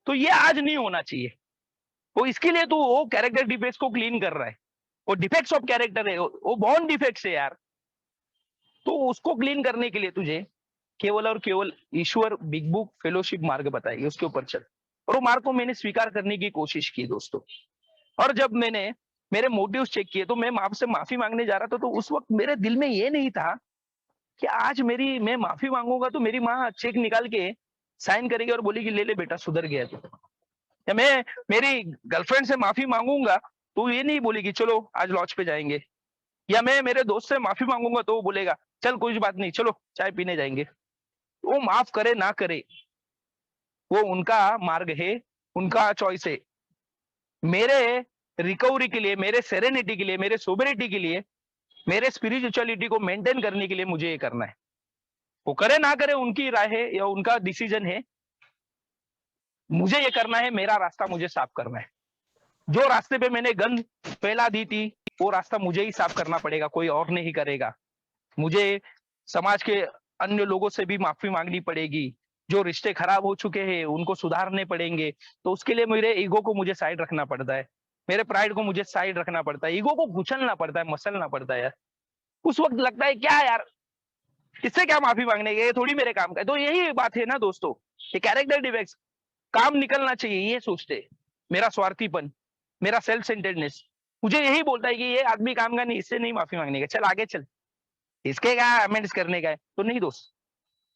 तो ये आज नहीं होना चाहिए। वो इसके लिए तू वो कैरेक्टर डिफेक्ट्स को क्लीन कर रहा है। वो डिफेक्ट्स ऑफ कैरेक्टर है, वो बॉर्न डिफेक्ट्स है यार। तो उसको क्लीन करने के लिए तुझे केवल और केवल ईश्वर बिग बुक फेलोशिप मार्ग बताएगी, उसके ऊपर चल। और वो मार्ग को मैंने स्वीकार करने की कोशिश की दोस्तों। और जब मैंने मेरे मोटिव्स चेक किए तो मैं आपसे माफी मांगने जा रहा था, तो उस वक्त मेरे दिल में ये नहीं था कि आज मेरी मैं माफी मांगूंगा तो मेरी माँ चेक निकाल के साइन करेगी और बोलेगी ले ले बेटा सुधर गया तू। या मैं मेरी गर्लफ्रेंड से माफी मांगूंगा तो ये नहीं बोलेगी चलो आज लॉज पे जाएंगे। या मैं मेरे दोस्त से माफी मांगूंगा तो वो बोलेगा चल कोई बात नहीं चलो चाय पीने जाएंगे। वो माफ करे ना करे, वो उनका मार्ग है, उनका चॉइस है। मेरे रिकवरी के लिए, मेरे सेरेनिटी के लिए, मेरे सोबरिटी के लिए, मेरे स्पिरिचुअलिटी को मेंटेन करने के लिए मुझे ये करना है। वो करे ना करे उनकी राय है या उनका डिसीजन है। मुझे ये करना है, मेरा रास्ता मुझे साफ करना है। जो रास्ते पे मैंने गंद फैला दी थी वो रास्ता मुझे ही साफ करना पड़ेगा, कोई और नहीं करेगा। मुझे समाज के अन्य लोगों से भी माफी मांगनी पड़ेगी। जो रिश्ते खराब हो चुके हैं उनको सुधारने पड़ेंगे। तो उसके लिए मेरे ईगो को मुझे साइड रखना पड़ता है, मेरे प्राइड को मुझे साइड रखना पड़ता है, ईगो को कुचलना पड़ता है, मसलना पड़ता है यार। उस वक्त लगता है क्या यार, इससे क्या माफी मांगने के, ये थोड़ी मेरे काम का है। तो यही बात है ना दोस्तों, ये कैरेक्टर डिफेक्ट्स काम निकलना चाहिए ये सोचते। मेरा स्वार्थीपन, मेरा सेल्फ सेंटर्डनेस मुझे यही बोलता है कि ये आदमी काम का नहीं, इससे नहीं माफी मांगने का, चल आगे चल, इसके क्या अमेंड्स करने का है। तो नहीं दोस्त,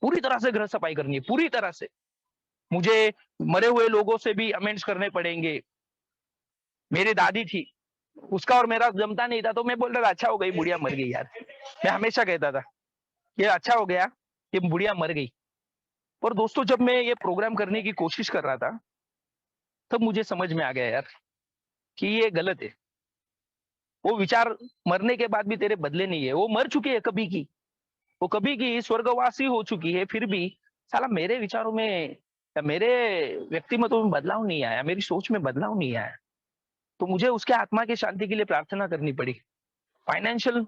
पूरी तरह से घर सफाई करनी है, पूरी तरह से। मुझे मरे हुए लोगों से भी अमेंड्स करने पड़ेंगे। मेरी दादी थी, उसका और मेरा जमता नहीं था, तो मैं बोलता था अच्छा हो गई बुढ़िया मर गई यार। मैं हमेशा कहता था ये अच्छा हो गया कि बुढ़िया मर गई। और दोस्तों जब मैं ये प्रोग्राम करने की कोशिश कर रहा था तब मुझे समझ में आ गया यार कि ये गलत है। वो विचार मरने के बाद भी तेरे बदले नहीं है, वो मर चुकी है कभी की, वो कभी की स्वर्गवासी हो चुकी है, फिर भी साला मेरे विचारों में या मेरे व्यक्तिमत्व में बदलाव नहीं आया, मेरी सोच में बदलाव नहीं आया। तो मुझे उसके आत्मा की शांति के लिए प्रार्थना करनी पड़ी। फाइनेंशियल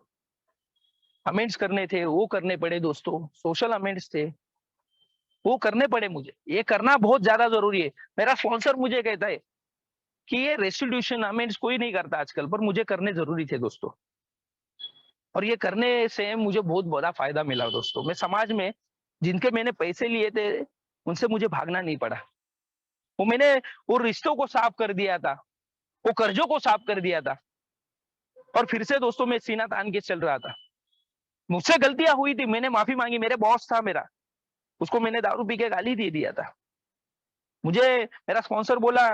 अमेंड्स करने थे वो करने पड़े दोस्तों, सोशल अमेंड्स थे वो करने पड़े। मुझे ये करना बहुत ज्यादा जरूरी है। मेरा स्पॉन्सर मुझे कहता है कि ये रेस्टिट्यूशन अमेंड्स कोई नहीं करता आजकल, पर मुझे करने जरूरी थे दोस्तों। और ये करने से मुझे बहुत बड़ा फायदा मिला दोस्तों। मैं समाज में जिनके मैंने पैसे लिए थे उनसे मुझे भागना नहीं पड़ा। वो मैंने वो रिश्तों को साफ कर दिया था, वो कर्जों को साफ कर दिया था। और फिर से दोस्तों मैं सीना तान के चल रहा था। मुझसे गलतियां हुई थी, मैंने माफी मांगी। मेरे बॉस था मेरा, उसको मैंने दारू पी के गाली दे दिया था। मुझे मेरा स्पॉन्सर बोला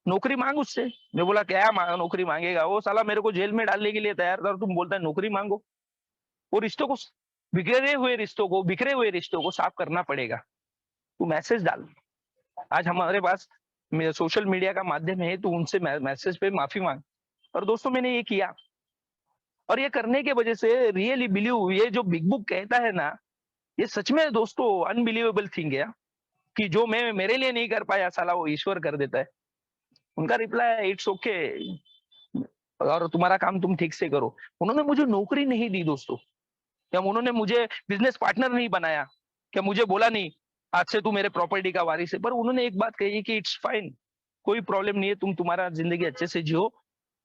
नौकरी मांग उससे। मैं बोला क्या नौकरी मांगेगा, वो साला मेरे को जेल में डालने के लिए तैयार था और तुम बोलता है नौकरी मांगो। वो रिश्तों को, बिखरे हुए रिश्तों को साफ करना पड़ेगा। तू मैसेज डाल। आज हमारे पास सोशल मीडिया का माध्यम है, तू उनसे मैसेज पे माफी मांग। और दोस्तों मैंने ये किया, और ये करने के वजह से रियली बिलीव, ये जो बिग बुक कहता है ना, ये सच में दोस्तों अनबिलीवेबल थिंग है कि जो मैं मेरे लिए नहीं कर पाया साला वो ईश्वर कर देता है। उनका रिप्लाई है इट्स ओके, और तुम्हारा काम तुम ठीक से करो। उन्होंने मुझे नौकरी नहीं दी दोस्तों, या उन्होंने मुझे बिजनेस पार्टनर नहीं बनाया, क्या मुझे बोला नहीं आज से तू मेरे प्रॉपर्टी का वारिस है। पर उन्होंने एक बात कही कि इट्स फाइन, कोई प्रॉब्लम नहीं है, तुम तुम्हारा जिंदगी अच्छे से जियो।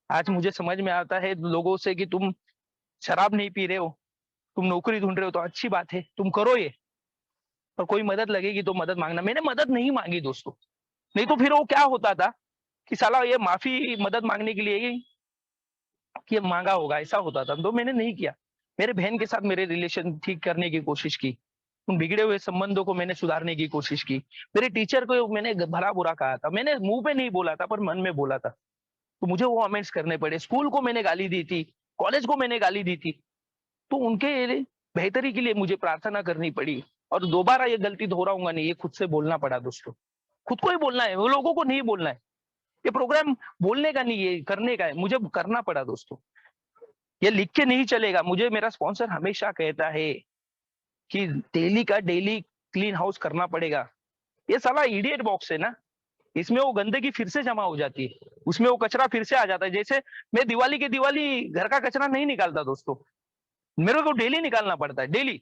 आज मुझे समझ में आता है लोगों से कि तुम शराब नहीं पी रहे हो, तुम नौकरी ढूंढ रहे हो, तो अच्छी बात है, तुम करो ये। और कोई मदद लगेगी तो मदद मांगना। मैंने मदद नहीं मांगी दोस्तों, नहीं तो फिर वो क्या होता था कि साला ये माफी मदद मांगने के लिए ही कि मांगा होगा, ऐसा होता था। तो मैंने नहीं किया। मेरे बहन के साथ मेरे रिलेशन ठीक करने की कोशिश की, उन बिगड़े हुए संबंधों को मैंने सुधारने की कोशिश की। मेरे टीचर को मैंने भला बुरा कहा था, मैंने मुंह पे नहीं बोला था पर मन में बोला था, तो मुझे वो अमेंड्स करने पड़े। स्कूल को मैंने गाली दी थी, कॉलेज को मैंने गाली दी थी, तो उनके बेहतरी के लिए मुझे प्रार्थना करनी पड़ी। और दोबारा ये गलती दोहराऊंगा नहीं, ये खुद से बोलना पड़ा दोस्तों। खुद को ही बोलना है, वो लोगों को नहीं बोलना है। ये प्रोग्राम बोलने का नहीं है, करने का है, मुझे करना पड़ा दोस्तों। ये लिख के नहीं चलेगा। मुझे मेरा स्पॉन्सर हमेशा कहता है कि डेली का डेली क्लीन हाउस करना पड़ेगा। ये साला इडियट बॉक्स है ना, इसमें वो गंदगी फिर से जमा हो जाती है। उसमें वो कचरा फिर से आ जाता है। जैसे मैं दिवाली के दिवाली घर का कचरा नहीं निकालता दोस्तों, मेरे को डेली निकालना पड़ता है, डेली।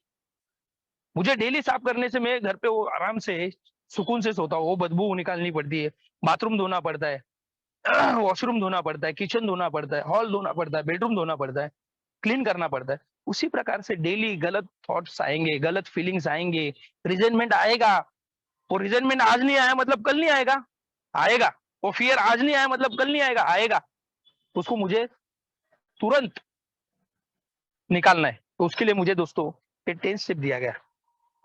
मुझे डेली साफ करने से मैं घर पे वो आराम से सुकून से सोता हूँ। वो बदबू निकालनी पड़ती है, बाथरूम धोना पड़ता है, वॉशरूम धोना पड़ता है, किचन धोना पड़ता है, हॉल धोना पड़ता है, बेडरूम धोना पड़ता है, क्लीन करना पड़ता है। उसी प्रकार से डेली गलत थॉट्स आएंगे, गलत फीलिंग्स आएंगे, रिजेंटमेंट आएगा। वो रिजेंटमेंट आज नहीं आया मतलब कल नहीं आएगा, आएगा। वो फियर आज नहीं आया मतलब कल नहीं आएगा, आएगा। उसको मुझे तुरंत निकालना है। तो उसके लिए मुझे दोस्तों ये 10 स्टेप दिया गया,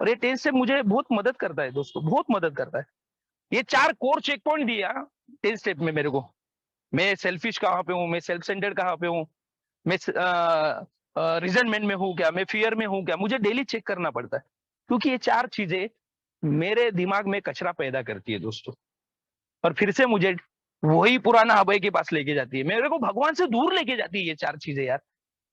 और ये 10 स्टेप मुझे बहुत मदद करता है दोस्तों, बहुत मदद करता है। ये 4 कोर चेक पॉइंट दिया 10 स्टेप में मेरे को। मैं सेल्फिश कहाँ पे हूँ, मैं सेल्फ सेंटर्ड कहाँ पे हूँ, मैं रिजनमेंट में हूँ क्या, मैं फियर में हूँ क्या, मुझे डेली चेक करना पड़ता है। क्योंकि ये 4 चीजें मेरे दिमाग में कचरा पैदा करती है दोस्तों, और फिर से मुझे वही पुराना अभय के पास लेके जाती है, मेरे को भगवान से दूर लेके जाती है ये 4 चीजें यार।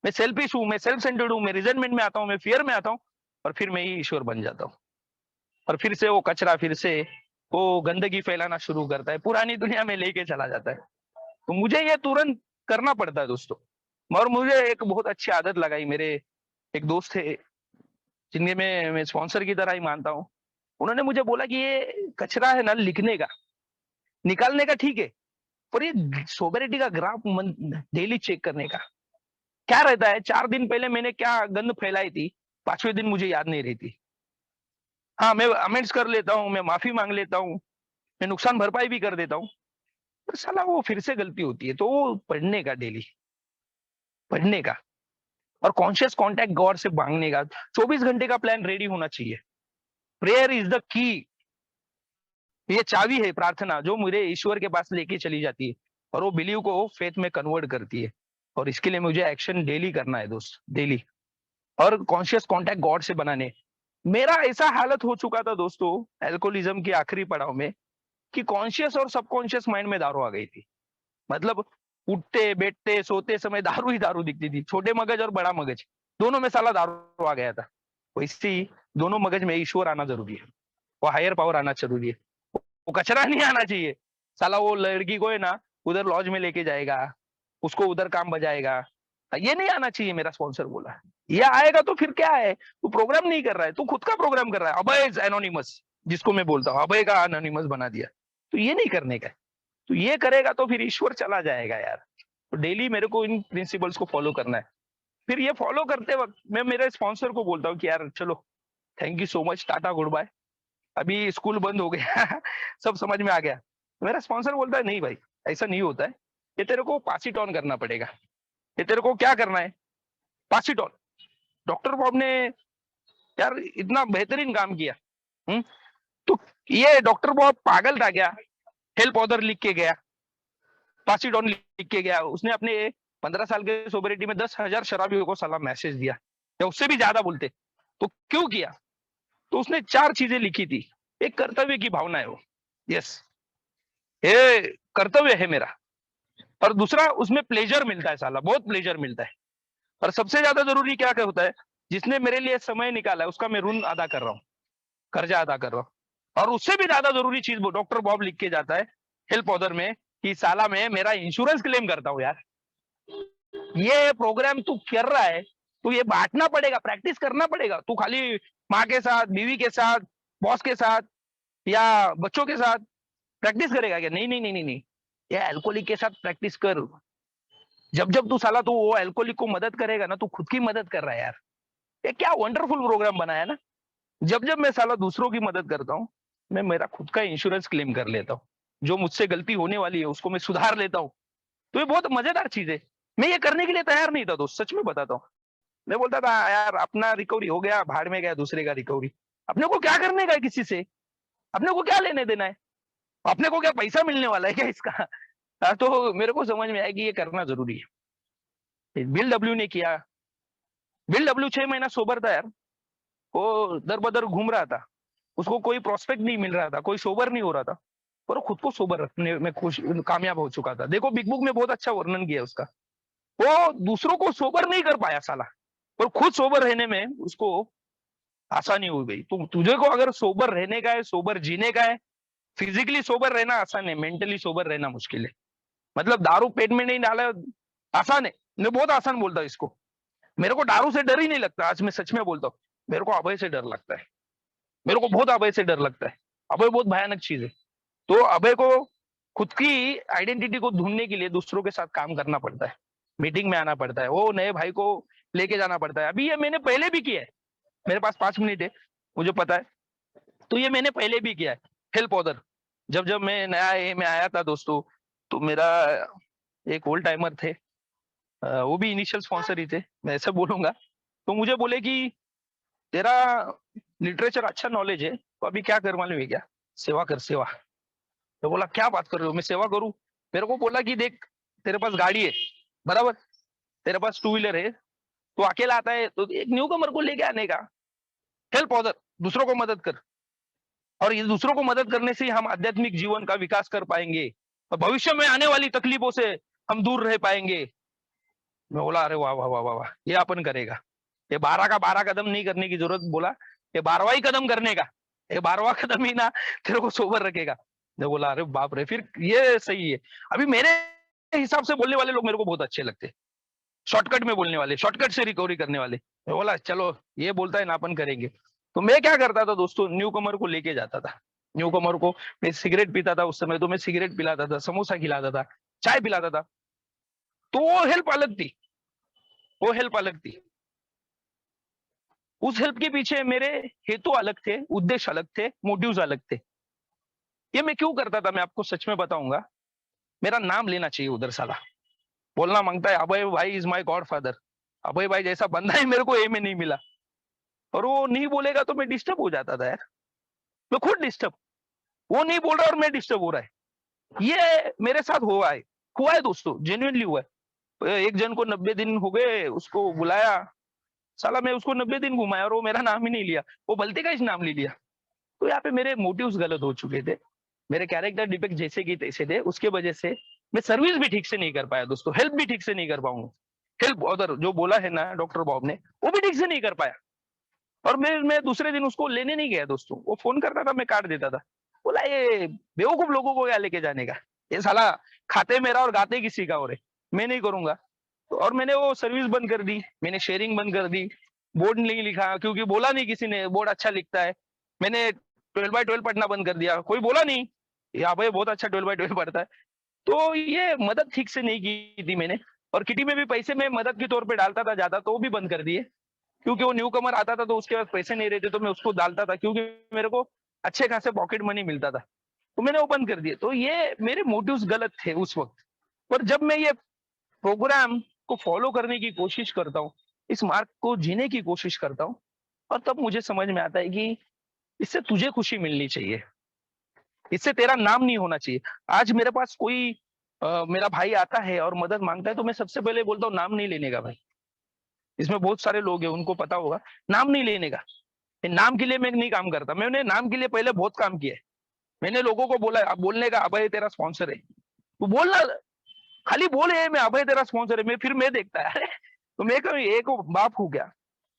मैं सेल्फिश हूँ, मैं सेल्फ सेंटर्ड हूँ, मैं रिजनमेंट में आता हूँ, मैं फियर में आता हूँ, और फिर मैं ही ईश्वर बन जाता हूँ। और फिर से वो कचरा फिर से वो गंदगी फैलाना शुरू करता है, पुरानी दुनिया में लेके चला जाता है। तो मुझे ये तुरंत करना पड़ता है दोस्तों। और मुझे एक बहुत अच्छी आदत लगाई, मेरे एक दोस्त थे जिनके मैं स्पॉन्सर की तरह ही मानता हूँ। उन्होंने मुझे बोला कि ये कचरा है ना लिखने का, निकालने का ठीक है, पर ये सोबरिटी का ग्राफ डेली चेक करने का क्या रहता है। 4 दिन पहले मैंने क्या गंद फैलाई थी, 5वें दिन मुझे याद नहीं रहती। हाँ, मैं अमेंड्स कर लेता हूँ, मैं माफी मांग लेता हूँ, मैं नुकसान भरपाई भी कर देता हूँ, पर साला वो फिर से गलती होती है। तो वो पढ़ने का, डेली पढ़ने का, और कॉन्शियस कांटेक्ट गॉड से मांगने का। 24 घंटे का प्लान रेडी होना चाहिए। प्रेयर इज द की, ये चाबी है प्रार्थना, जो मुझे ईश्वर के पास लेके चली जाती है, और वो बिलीव को फेथ में कन्वर्ट करती है। और इसके लिए मुझे एक्शन डेली करना है दोस्त, डेली। और कॉन्शियस कांटेक्ट गॉड से बनाने। मेरा ऐसा हालत हो चुका था दोस्तों अल्कोहलिज्म के आखिरी पड़ाव में, कि कॉन्शियस और सबकॉन्शियस माइंड में दारू आ गई थी। मतलब उठते बैठते सोते समय दारू ही दारू दिखती थी। छोटे मगज और बड़ा मगज दोनों में साला दारू आ गया था। वैसे ही दोनों मगज में ईश्वर आना जरूरी है, वो हायर पावर आना जरूरी है। वो कचरा नहीं आना चाहिए। साला वो लड़की को है ना उधर लॉज में लेके जाएगा, उसको उधर काम बजाएगा, ये नहीं आना चाहिए। मेरा स्पॉन्सर बोला ये आएगा तो फिर क्या है, तू प्रोग्राम नहीं कर रहा है, तू खुद का प्रोग्राम कर रहा है। अभय एनोनिमस, जिसको मैं बोलता हूँ अभय का एनोनिमस बना दिया। तो ये नहीं करने का, तो ये करेगा तो फिर ईश्वर चला जाएगा यार। तो डेली मेरे को इन प्रिंसिपल्स को फॉलो करना है। फिर ये फॉलो करते वक्त मैं मेरे स्पॉन्सर को बोलता हूँ कि यार चलो, thank you so much, tata good bye, अभी स्कूल बंद हो गया सब समझ में आ गया। मेरा स्पॉन्सर बोलता है नहीं भाई, ऐसा नहीं होता है, ये तेरे को पास इट ऑन करना पड़ेगा। ये तेरे को क्या करना है, पास इट ऑन। डॉक्टर बॉब ने यार इतना बेहतरीन काम किया। तो ये डॉक्टर बॉब पागल था क्या, हेल्प ऑदर लिख के गया, पास इट ऑन लिख के गया। उसने अपने 15 साल के सोबरिटी में 10,000 शराबियों को सलाम मैसेज दिया, या उससे भी ज्यादा बोलते। तो क्यों किया, तो उसने 4 चीजें लिखी थी। एक कर्तव्य की भावना है वो, यस ये कर्तव्य है मेरा। और दूसरा उसमें प्लेजर मिलता है, साला बहुत प्लेजर मिलता है। और सबसे ज्यादा जरूरी क्या क्या होता है, जिसने मेरे लिए समय निकाला है उसका मैं ऋण अदा कर रहा हूँ, कर्जा अदा कर रहा हूँ। और उससे भी ज्यादा जरूरी चीज वो डॉक्टर बॉब लिख के जाता है हेल्प ऑदर में, कि साला मैं मेरा इंश्योरेंस क्लेम करता हूँ यार। ये प्रोग्राम तू कर रहा है, तू ये बांटना पड़ेगा, प्रैक्टिस करना पड़ेगा। तू खाली माँ के साथ, बीवी के साथ, बॉस के साथ या बच्चों के साथ प्रैक्टिस करेगा क्या, नहीं नहीं नहीं नहीं नहीं, ये अल्कोहलिक के साथ प्रैक्टिस कर। जब जब तू साला तू वो अल्कोहलिक को मदद करेगा ना, तू खुद की मदद कर रहा है यार। ये क्या वंडरफुल प्रोग्राम बनाया ना। जब जब मैं साला दूसरों की मदद करता हूँ, मैं मेरा खुद का इंश्योरेंस क्लेम कर लेता हूँ। जो मुझसे गलती होने वाली है उसको मैं सुधार लेता हूँ। तो ये बहुत मजेदार चीज है। मैं ये करने के लिए तैयार नहीं था दोस्त, सच में बताता हूँ। मैं बोलता था यार अपना रिकवरी हो गया, भाड़ में गया दूसरे का रिकवरी। अपने को क्या करने का है किसी से, अपने को क्या लेने देना है, अपने को क्या पैसा मिलने वाला है क्या इसका। तो मेरे को समझ में आया कि ये करना जरूरी है। बिल डब्ल्यू ने किया। बिल डब्ल्यू 6 महीना सोबर था यार, वो दर बदर घूम रहा था, उसको कोई प्रोस्पेक्ट नहीं मिल रहा था, कोई सोबर नहीं हो रहा था, पर वो खुद को सोबर रखने में खुश कामयाब हो चुका था। देखो बिग बुक में बहुत अच्छा वर्णन किया उसका। वो दूसरों को सोबर नहीं कर पाया साला, और खुद सोबर रहने में उसको आसानी हो गई। तो तुझे को अगर सोबर रहने का है, सोबर जीने का है, फिजिकली सोबर रहना आसान है, मेंटली सोबर रहना मुश्किल है। मतलब दारू पेट में नहीं डाला आसान है, मैं बहुत आसान बोलता हूँ इसको। मेरे को दारू से डर ही नहीं लगता, आज मैं सच में बोलता हूँ। मेरे को अभय से डर लगता है, मेरे को बहुत अभय से डर लगता है। अभय बहुत भयानक चीज है। तो अभय को खुद की आइडेंटिटी को ढूंढने के लिए दूसरों के साथ काम करना पड़ता है, मीटिंग में आना पड़ता है, वो नए भाई को लेके जाना पड़ता है। अभी ये मैंने पहले भी किया है, मेरे पास 5 मिनट है, मुझे पता है। तो ये मैंने पहले भी किया है, हेल्प अदर। जब जब मैं नया ए में आया था दोस्तों, तो मेरा एक ओल्ड टाइमर थे, वो भी इनिशियल स्पॉन्सर ही थे, मैं ऐसे बोलूंगा। तो मुझे बोले कि तेरा लिटरेचर अच्छा नॉलेज है, तो अभी क्या कर मालूम है क्या, सेवा कर सेवा। तो बोला क्या बात कर रहे हो, मैं सेवा करूं? मेरे को बोला कि देख, तेरे पास गाड़ी है, बराबर, तेरे पास टू व्हीलर है, तो अकेला आता है, तो एक न्यू कमर को लेके आने का, हेल्प अदर, दूसरों को मदद कर। और ये दूसरों को मदद करने से ही हम आध्यात्मिक जीवन का विकास कर पाएंगे, और भविष्य में आने वाली तकलीफों से हम दूर रह पाएंगे। मैं बोला अरे वाह वाह वाह वाह वाह, ये अपन करेगा। ये 12 का 12 कदम नहीं करने की जरूरत, बोला ये 12वां ही कदम करने का, ये 12वां कदम ही ना तेरे को सोबर रखेगा। मैं बोला अरे बाप रे, फिर ये सही है। अभी मेरे हिसाब से बोलने वाले लोग मेरे को बहुत अच्छे लगते, शॉर्टकट में बोलने वाले, शॉर्टकट से रिकवरी करने वाले। मैं बोला चलो ये बोलता है ना, अपन करेंगे। तो मैं क्या करता था दोस्तों, न्यू कमर को लेके जाता था, न्यू कमर को, मैं सिगरेट पीता था उस समय, तो मैं सिगरेट पिलाता था, समोसा खिलाता था, चाय पिलाता था। तो वो हेल्प अलग थी, वो हेल्प अलग थी। उस हेल्प के पीछे मेरे हेतु अलग थे, उद्देश्य अलग थे, मोटिव्स अलग थे। ये मैं क्यों करता था, मैं आपको सच में बताऊंगा। मेरा नाम लेना चाहिए उधर, साला बोलना मांगता है अभय भाई इज माय गॉड फादर, अभय भाई जैसा बंदा ही मेरे को ए में नहीं मिला। और वो नहीं बोलेगा तो मैं डिस्टर्ब हो जाता था यार, मैं खुद डिस्टर्ब। वो नहीं बोल रहा और मैं डिस्टर्ब हो रहा है। ये मेरे साथ हुआ है दोस्तों, जेन्युइनली हुआ है। एक जन को 90 दिन हो गए, उसको बुलाया, साला मैं उसको 90 दिन घुमाया और वो मेरा नाम ही नहीं लिया, वो बलते का ही नाम ले लिया। तो यहाँ पे मेरे मोटिव्स गलत हो चुके थे, मेरे कैरेक्टर डिपेक्ट जैसे की तैसे थे, उसके वजह से मैं सर्विस भी ठीक से नहीं कर पाया दोस्तों, हेल्प भी ठीक से नहीं कर पाऊंगा। हेल्प उधर जो बोला है ना डॉक्टर बॉब ने, वो भी ठीक से नहीं कर पाया। और मैं दूसरे दिन उसको लेने नहीं गया दोस्तों, वो फोन करता था, मैं काट देता था। बोला ये बेवकूफ लोगों को क्या लेके जाने का, ये साला खाते मेरा और गाते किसी का, और मैं नहीं करूंगा। तो और मैंने वो सर्विस बंद कर दी, मैंने शेयरिंग बंद कर दी, बोर्ड नहीं लिखा, क्योंकि बोला नहीं किसी ने बोर्ड अच्छा लिखता है। मैंने 12x12 पढ़ना बंद कर दिया, कोई बोला नहीं यहाँ भाई बहुत अच्छा 12x12 पढ़ता है। तो ये मदद ठीक से नहीं की थी मैंने। और किटी में भी पैसे मैं मदद के तौर पे डालता था ज्यादा, तो वो भी बंद कर दिए, क्योंकि वो न्यू कमर आता था तो उसके पास पैसे नहीं रहते, तो मैं उसको डालता था, क्योंकि मेरे को अच्छे खासे पॉकेट मनी मिलता था। तो मैंने वो बंद कर दिए। तो ये मेरे मोटिव्स गलत थे उस वक्त। पर जब मैं ये प्रोग्राम को फॉलो करने की कोशिश करता हूँ, इस मार्ग को जीने की कोशिश करता हूँ, और तब मुझे समझ में आता है कि इससे तुझे खुशी मिलनी चाहिए, इससे तेरा नाम नहीं होना चाहिए। आज मेरे पास कोई मेरा भाई आता है और मदद मांगता है, तो मैं सबसे पहले बोलता हूँ नाम नहीं लेने का भाई। इसमें बहुत सारे लोग हैं, उनको पता होगा, नाम नहीं लेने का। नाम के लिए मैं नहीं काम करता, मैंने नाम के लिए पहले बहुत काम किया है। मैंने लोगों को बोला अब बोलने का, अभय तेरा स्पॉन्सर है, तो बोलना, खाली बोले मैं अभय तेरा स्पॉन्सर है, मैं फिर मैं देखता है अरे, तो मैं कहूँ एक बाप हो गया।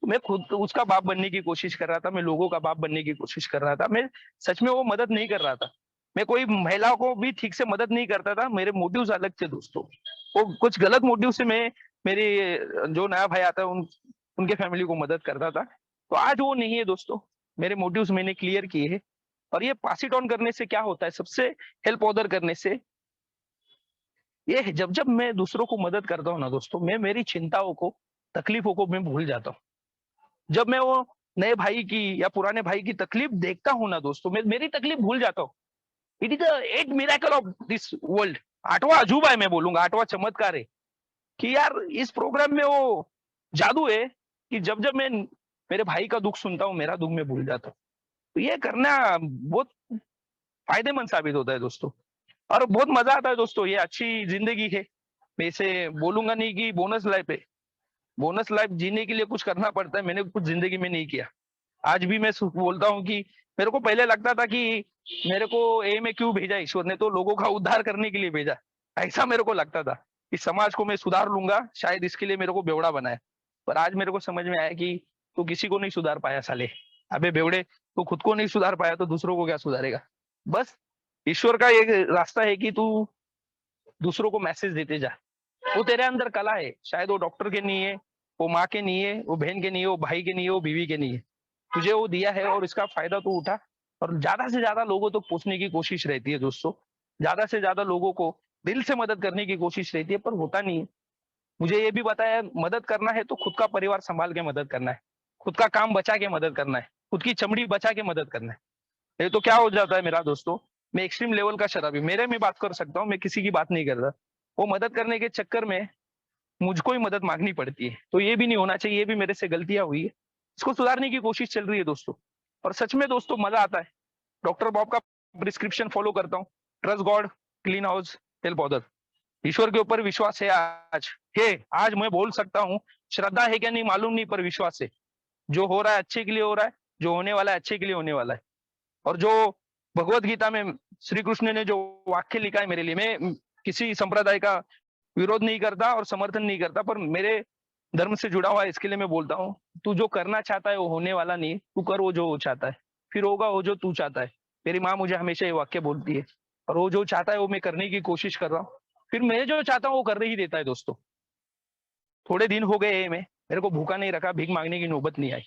तो मैं खुद उसका बाप बनने की कोशिश कर रहा था, मैं लोगों का बाप बनने की कोशिश कर रहा था, मैं सच में वो मदद नहीं कर रहा था। मैं कोई महिला को भी ठीक से मदद नहीं करता था, मेरे मोटिव्स अलग थे दोस्तों। वो कुछ गलत मोटिव से मैं मेरे जो नया भाई आता है उनके फैमिली को मदद करता था। तो आज वो नहीं है दोस्तों, मेरे मोटिव्स मैंने क्लियर किए हैं। और ये पास इट ऑन करने से क्या होता है, सबसे हेल्प ऑर्डर करने से, ये जब जब मैं दूसरों को मदद करता हूँ ना दोस्तों, मैं मेरी चिंताओं को, तकलीफों को मैं भूल जाता हूँ। जब मैं वो नए भाई की या पुराने भाई की तकलीफ देखता हूँ ना दोस्तों, मैं मेरी तकलीफ भूल जाता हूँ। It is the eighth miracle of this world, 8वां अजूबा है, मैं बोलूंगा 8वां चमत्कार है, कि यार इस प्रोग्राम में वो जादू है, कि जब जब मैं मेरे भाई का दुख सुनता हूँ, मेरा दुख मैं भूल जाता हूँ। तो ये करना बहुत फायदेमंद साबित होता है दोस्तों, और बहुत मजा आता है दोस्तों। ये अच्छी जिंदगी है, मैं इसे बोलूंगा नहीं कि बोनस लाइफ है। बोनस लाइफ जीने के लिए कुछ करना पड़ता है, मैंने कुछ जिंदगी में नहीं किया। आज भी मैं बोलता हूँ कि मेरे को पहले लगता था कि मेरे को ए में क्यों भेजा ईश्वर ने, तो लोगों का उद्धार करने के लिए भेजा, ऐसा मेरे को लगता था कि समाज को मैं सुधार लूंगा, शायद इसके लिए मेरे को बेवड़ा बनाया। पर आज मेरे को समझ में आया कि तू किसी को नहीं सुधार पाया साले, अबे बेवड़े, तू खुद को नहीं सुधार पाया तो दूसरों को क्या सुधारेगा। बस ईश्वर का एक रास्ता है कि तू दूसरों को मैसेज देते जा। वो तेरे अंदर कला है, शायद वो डॉक्टर के नहीं है, वो माँ के नहीं है, वो बहन के नहीं है, वो भाई के नहीं है, वो बीवी के नहीं है, तुझे वो दिया है और इसका फायदा तू उठा। और ज्यादा से ज्यादा लोगों तक पहुंचने की कोशिश रहती है दोस्तों, ज्यादा से ज्यादा लोगों को दिल से मदद करने की कोशिश रहती है, पर होता नहीं है। मुझे ये भी बताया, मदद करना है तो खुद का परिवार संभाल के मदद करना है, खुद का काम बचा के मदद करना है, खुद की चमड़ी बचा के मदद करना है। ये तो क्या हो जाता है मेरा दोस्तों, मैं एक्सट्रीम लेवल का शराबी, मेरे में बात कर सकता हूँ, मैं किसी की बात नहीं कर रहा। वो मदद करने के चक्कर में मुझको ही मदद मांगनी पड़ती है, तो ये भी नहीं होना चाहिए, ये भी मेरे से गलतियां हुई है, इसको सुधारने की कोशिश चल रही है दोस्तों। और सच में दोस्तों मजा आता है, डॉक्टर बॉब का प्रिस्क्रिप्शन फॉलो करता हूँ। Trust God, clean house, help other. ईश्वर के ऊपर विश्वास है आज, है आज मैं बोल सकता हूँ, श्रद्धा है क्या नहीं मालूम नहीं, पर विश्वास है। जो हो रहा है अच्छे के लिए हो रहा है, जो होने वाला है अच्छे के लिए होने वाला है। और जो भगवत गीता में श्री कृष्ण ने जो वाक्य लिखा है मेरे लिए, मैं किसी संप्रदाय का विरोध नहीं करता और समर्थन नहीं करता, पर मेरे धर्म से जुड़ा हुआ है, इसके लिए मैं बोलता हूँ, तू जो करना चाहता है वो होने वाला नहीं है, तू कर वो जो वो चाहता है, फिर होगा वो जो तू चाहता है। मेरी माँ मुझे हमेशा ये वाक्य बोलती है, और वो जो चाहता है वो मैं करने की कोशिश कर रहा हूँ, फिर मैं जो चाहता हूँ वो कर ही देता है दोस्तों। थोड़े दिन हो गए मैं, मेरे को भूखा नहीं रखा, भीख मांगने की नौबत नहीं आई,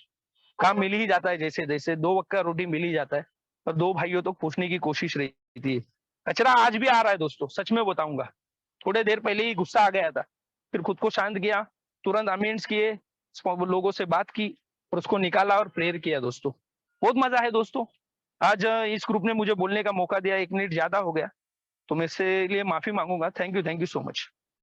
काम मिल ही जाता है, जैसे जैसे दो वक्त का रोटी मिल ही जाता है, और दो भाइयों तक पूछने की कोशिश रहती है। कचरा आज भी आ रहा है दोस्तों, सच में बताऊंगा, थोड़े देर पहले ही गुस्सा आ गया था, फिर खुद को शांत किया, तुरंत अमेंड्स किए, लोगों से बात की और उसको निकाला और प्रेयर किया दोस्तों। बहुत मजा है दोस्तों। आज इस ग्रुप ने मुझे बोलने का मौका दिया, 1 मिनट ज्यादा हो गया, तो मैं इससे लिए माफी मांगूंगा। Thank you so much.